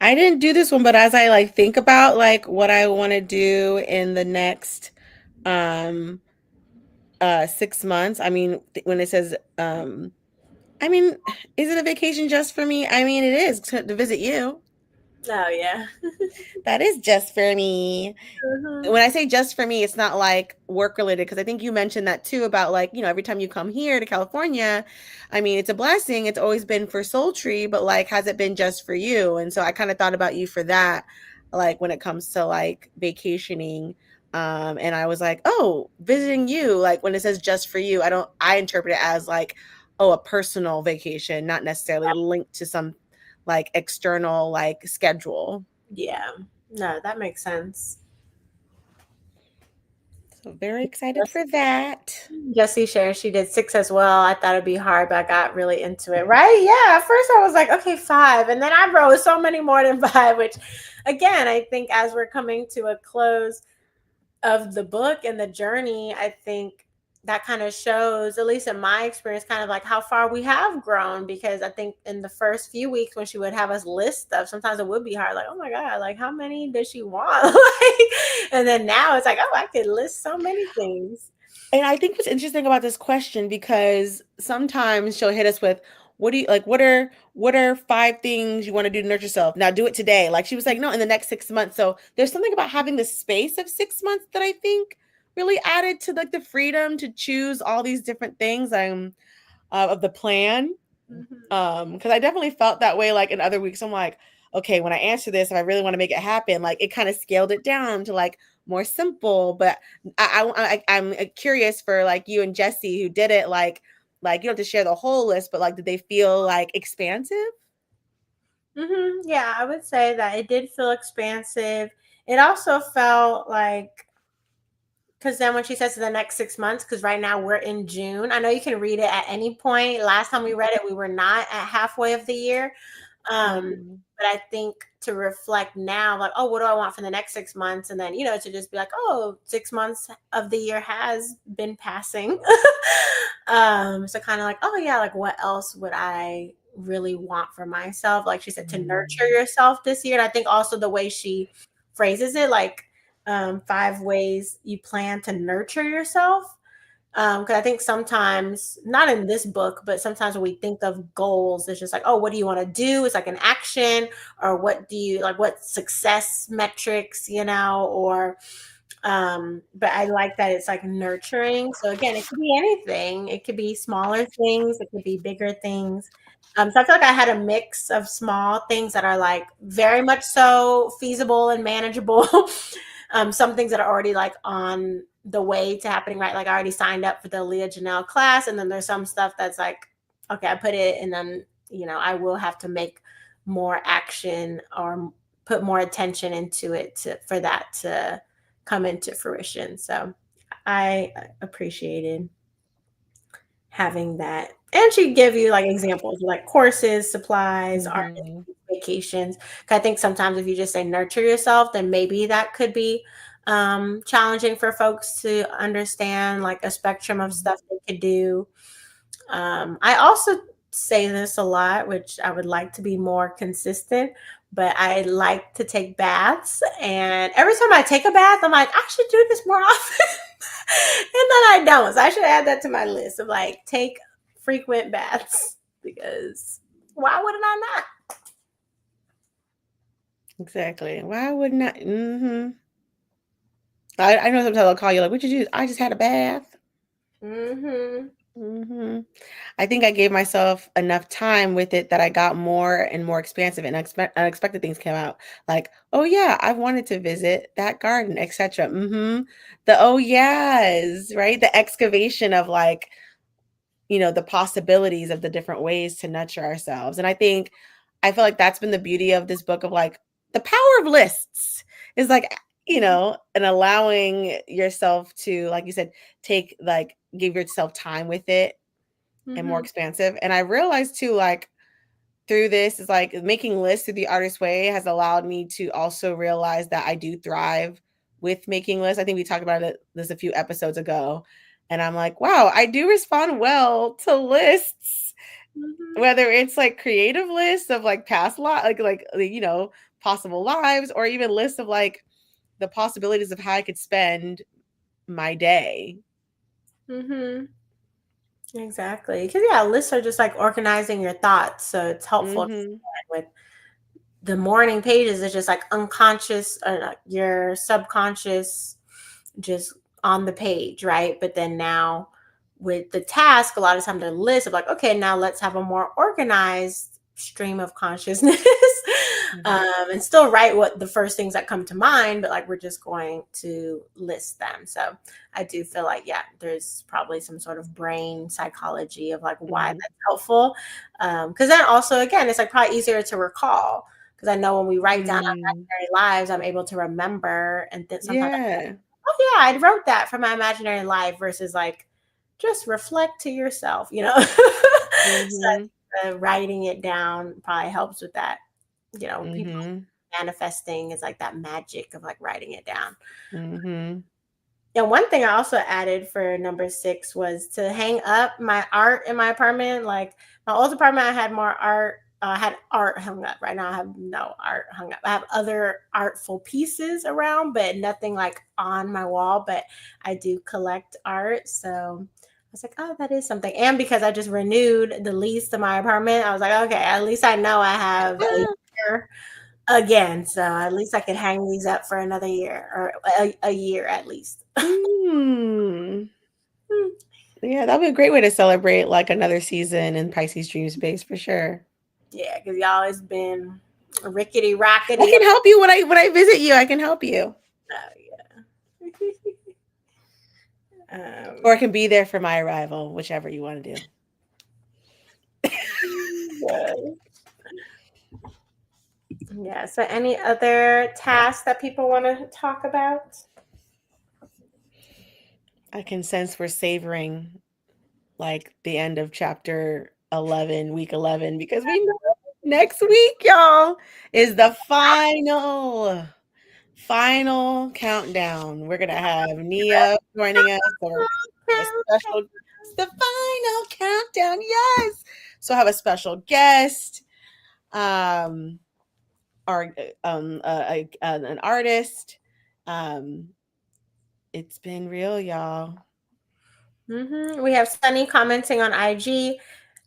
S2: I didn't do this one, but as I like think about like what I want to do in the next um 6 months, I mean when it says I mean, is it a vacation just for me? I mean, it is to visit you.
S3: Oh yeah.
S2: That is just for me.
S3: Mhm.
S2: When I say just for me, it's not like work related because I think you mentioned that too about like, every time you come here to California, I mean, it's a blessing. It's always been for Sultry, but like, has it been just for you? And so I kind of thought about you for that, like when it comes to like vacationing. And I was like, oh, visiting you, like when it says just for you, I interpret it as like, oh, a personal vacation, not necessarily linked to some like external like schedule.
S3: Yeah. No, that makes sense.
S2: So very excited for that.
S3: Jessie shares she did 6 as well. I thought it'd be hard, but I got really into it. Right? Yeah. At first, I was like, okay, 5, and then I wrote so many more than 5. Which, again, I think as we're coming to a close of the book and the journey, I think that kind of shows, at least in my experience, kind of like how far we have grown. Because I think in the first few weeks when she would have us list stuff, sometimes it would be hard, like, oh my God, like how many does she want? Like, and then now it's like, oh, I could list so many things.
S2: And I think what's interesting about this question because sometimes she'll hit us with, what do you like? What are 5 things you want to do to nurture yourself? Now do it today. Like she was like, no, in the next 6 months. So there's something about having the space of 6 months that I think really added to like the freedom to choose all these different things of the plan. Because I definitely felt that way like in other weeks. I'm like, okay, when I answer this, if I really want to make it happen, like it kind of scaled it down to like more simple. But I'm curious for like you and Jesse who did it, like you don't have to share the whole list, but like did they feel like expansive?
S3: Yeah, I would say that it did feel expansive. It also felt like, because then when she says the next 6 months, because right now we're in June, I know you can read it at any point. Last time we read it, we were not at halfway of the year.
S2: Mhm.
S3: But I think to reflect now, like, oh, what do I want for the next 6 months? And then, to just be like, oh, 6 months of the year has been passing. So kind of like, oh yeah, like what else would I really want for myself? Like she said, to nurture yourself this year. And I think also the way she phrases it, like 5 ways you plan to nurture yourself. Because I think sometimes, not in this book, but sometimes when we think of goals, it's just like, oh, what do you want to do? It's like an action, or what do you like, what success metrics, or but I like that it's like nurturing. So again, it could be anything. It could be smaller things, it could be bigger things. So I feel like I had a mix of small things that are like very much so feasible and manageable. Some things that are already like on the way to happening, right? Like I already signed up for the Leah Janelle class, and then there's some stuff that's like, okay, I put it, and then I will have to make more action or put more attention into it for that to come into fruition. So I appreciated having that. And she give you like examples like courses, supplies, art,
S2: Mhm.
S3: vacations. 'Cause I think sometimes if you just say nurture yourself, then maybe that could be challenging for folks to understand, like a spectrum of stuff they could do. I also say this a lot, which I would like to be more consistent, but I like to take baths. And every time I take a bath, I'm like, I should do this more often. And then I don't. So I should add that to my list of like, take frequent baths, because why wouldn't I not?
S2: Exactly. Why wouldn't I? I know sometimes I'll call you like, what you do? I just had a bath.
S3: Mm-hmm.
S2: I think I gave myself enough time with it that I got more and more expansive, and unexpected things came out. Like, oh yeah, I wanted to visit that garden, etc. The oh yes, right? The excavation of like, the possibilities of the different ways to nurture ourselves. And I feel like that's been the beauty of this book of like the power of lists is like, and allowing yourself to, like you said, give yourself time with it and more
S3: Mm-hmm.
S2: expansive. And I realized too, like through this is like making lists through the artist way has allowed me to also realize that I do thrive with making lists. I think we talked about this a few episodes ago. And I'm like, wow, I do respond well to lists.
S3: Mhm.
S2: Whether it's like creative lists of like past possible lives, or even lists of like the possibilities of how I could spend my day.
S3: Mhm. Exactly. Because yeah, lists are just like organizing your thoughts, so it's helpful
S2: Mm-hmm.
S3: with the morning pages. It's just like unconscious, your subconscious, just on the page, right? But then now with the task, a lot of time the list of like, okay, now let's have a more organized stream of consciousness.
S2: Mm-hmm.
S3: And still write what the first things that come to mind, but like we're just going to list them. So I do feel like, yeah, there's probably some sort of brain psychology of like why
S2: Mm-hmm.
S3: that's helpful. Because then also, again, it's like probably easier to recall. Because I know when we write down our
S2: Mm.
S3: imaginary lives, I'm able to remember, and then sometimes,
S2: Yeah.
S3: oh yeah, I wrote that from my imaginary life versus like just reflect to yourself, you know.
S2: Mm-hmm.
S3: So writing it down probably helps with that. You know, people
S2: Mm-hmm.
S3: manifesting is like that magic of like writing it down.
S2: Mm-hmm.
S3: And one thing I also added for number 6 was to hang up my art in my apartment. Like my old apartment, I had more art. I had art hung up. Right now, I have no art hung up. I have other artful pieces around, but nothing like on my wall. But I do collect art, so I was like, oh, that is something. And because I just renewed the lease to my apartment, I was like, okay, at least I know I have a year again. So at least I can hang these up for another year or a year at least.
S2: Mm. Yeah, that'd be a great way to celebrate like another season in Pisces Dream Space for sure.
S3: Yeah, because y'all has been rickety
S2: I
S3: rockety.
S2: can help you when I visit you. I can help you,
S3: Oh, yeah.
S2: or I can be there for my arrival, whichever you want to do.
S3: Yeah. Yeah. So, any other tasks that people want to talk about?
S2: I can sense we're savoring like the end of chapter 11, week 11, because we know next week, y'all, is the final countdown. We're gonna have Nia joining us, or a special. It's the final countdown. Yes. So I have a special guest, um, our an artist. Um, it's been real, y'all.
S3: We have Sunny commenting on IG.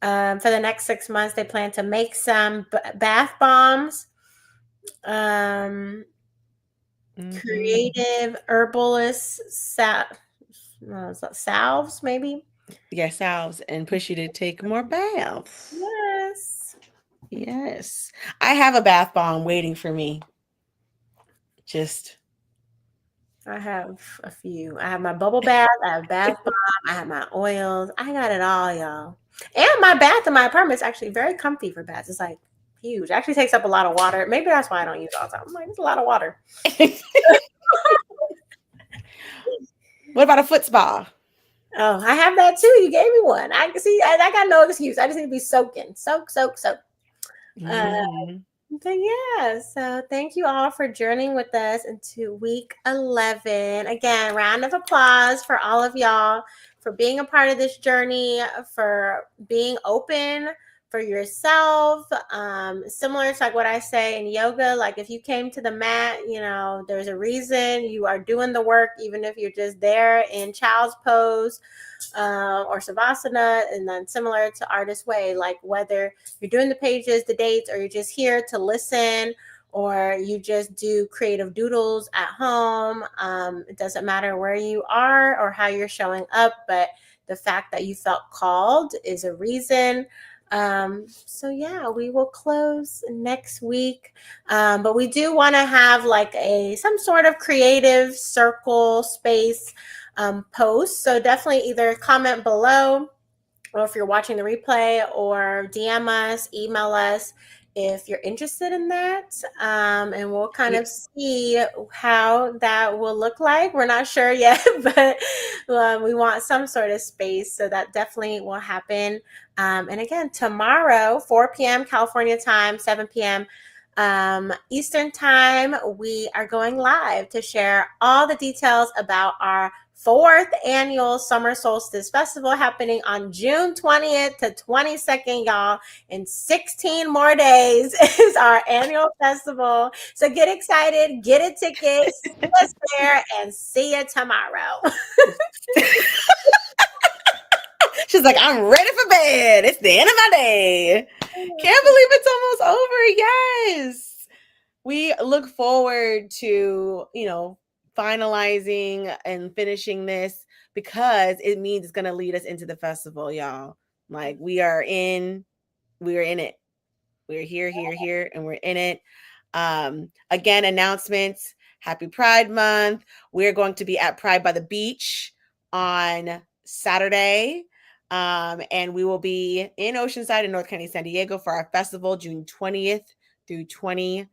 S3: For the next 6 months, they plan to make some bath bombs. Um,
S2: Mm-hmm.
S3: Creative herbalist salves, maybe.
S2: Yes, Alves, and push you to take more baths.
S3: Yes.
S2: Yes. I have a bath bomb waiting for me. Just
S3: I have a few. I have my bubble bath, I have bath bomb, I have my oils. I got it all, y'all. And my bath in my apartment is actually very comfy for baths. It's like huge. It actually takes up a lot of water. Maybe that's why I don't use it all the time. I'm like, it's a lot of water.
S2: what about a foot spa?
S3: Oh, I have that too. You gave me one. I can see. I got no excuse. I just need to be soaking. Soak, soak, soak. Uh,
S2: Mhm.
S3: But yeah, so thank you all for journeying with us into week 11. Again, round of applause for all of y'all for being a part of this journey, for being open for yourself. Similar to like what I say in yoga, like if you came to the mat, you know, there's a reason you are doing the work, even if you're just there in child's pose or savasana, and then similar to artist way, like whether you're doing the pages, the dates, or you're just here to listen, or you just do creative doodles at home. It doesn't matter where you are or how you're showing up, but the fact that you felt called is a reason. So yeah, we will close next week, but we do want to have like some sort of creative circle space post. So definitely either comment below, or if you're watching the replay, or DM us, email us if you're interested in that. And we'll kind
S2: Yeah.
S3: of see how that will look like. We're not sure yet, but we want some sort of space. So that definitely will happen. And again, tomorrow, 4 p.m. California time, 7 p.m. Eastern time, we are going live to share all the details about our 4th annual Summer Solstice Festival happening on June 20th to 22nd, y'all. In 16 more days is our annual festival. So get excited, get a ticket, see us there, and see you tomorrow.
S2: She's like, I'm ready for bed. It's the end of my day. Can't believe it's almost over. Yes. We look forward to, finalizing and finishing this because it means it's going to lead us into the festival, y'all. Like we are in it. We're here, and we're in it. Again, announcements. Happy Pride Month. We're going to be at Pride by the Beach on Saturday. And we will be in Oceanside in North County, San Diego for our festival, June 20th through 22nd.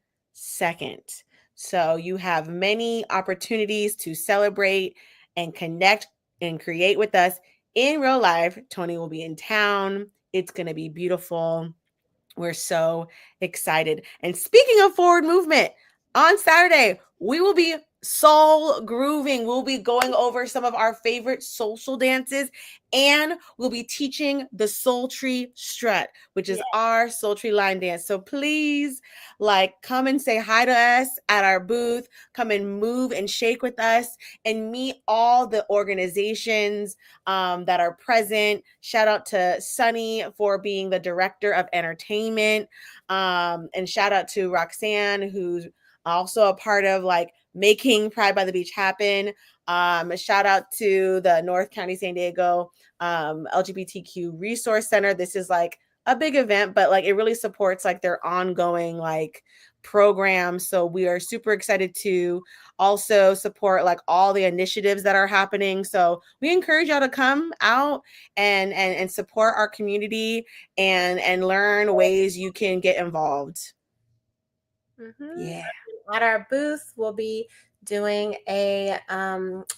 S2: So you have many opportunities to celebrate and connect and create with us in real life. Tony will be in town. It's going to be beautiful. We're so excited. And speaking of forward movement, on Saturday, we will be soul grooving. We'll be going over some of our favorite social dances, and we'll be teaching the Soul Tree Strut, which is our Soul Tree line dance. So please, come and say hi to us at our booth. Come and move and shake with us and meet all the organizations that are present. Shout out to Sunny for being the director of entertainment. And shout out to Roxanne, who's also a part of making Pride by the Beach happen. Shout out to the North County San Diego LGBTQ Resource Center. This is a big event, but it really supports their ongoing program. So we are super excited to also support all the initiatives that are happening. So we encourage y'all to come out and support our community and learn ways you can get involved.
S3: Mm-hmm.
S2: Yeah.
S3: At our booth, we'll be doing a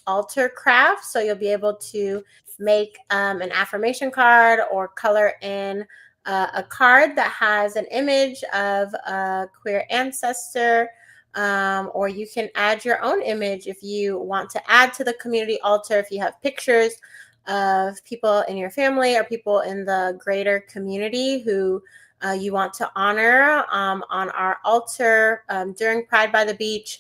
S3: altar craft. So you'll be able to make an affirmation card or color in a card that has an image of a queer ancestor, or you can add your own image if you want to add to the community altar. If you have pictures of people in your family or people in the greater community who you want to honor on our altar during Pride by the Beach.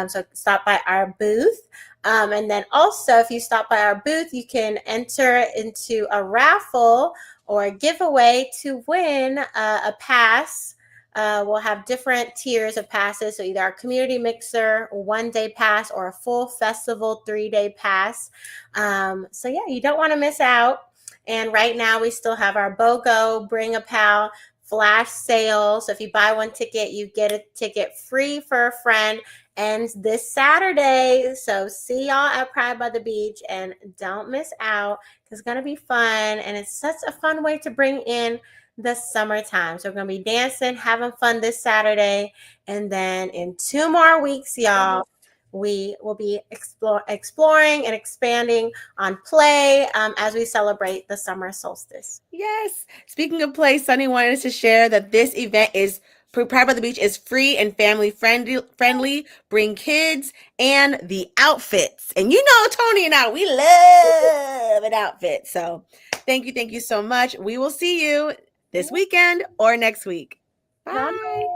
S3: So stop by our booth. And then also, if you stop by our booth, you can enter into a raffle or a giveaway to win a pass. We'll have different tiers of passes. So either our community mixer, 1-day pass, or a full festival 3-day pass. So yeah, you don't want to miss out. And right now we still have our BOGO, Bring a Pal flash sale. So if you buy one ticket, you get a ticket free for a friend. Ends this Saturday. So see y'all at Pride by the Beach and don't miss out. It's going to be fun. And it's such a fun way to bring in the summertime. So we're going to be dancing, having fun this Saturday. And then in 2 more weeks, y'all, we will be exploring and expanding on play as we celebrate the summer solstice.
S2: Yes. Speaking of play, Sunny wanted us to share that this event is Pride by the Beach is free and family friendly. Bring kids and the outfits. And Tony and I, we love an outfit. So thank you so much. We will see you this weekend or next week. Bye.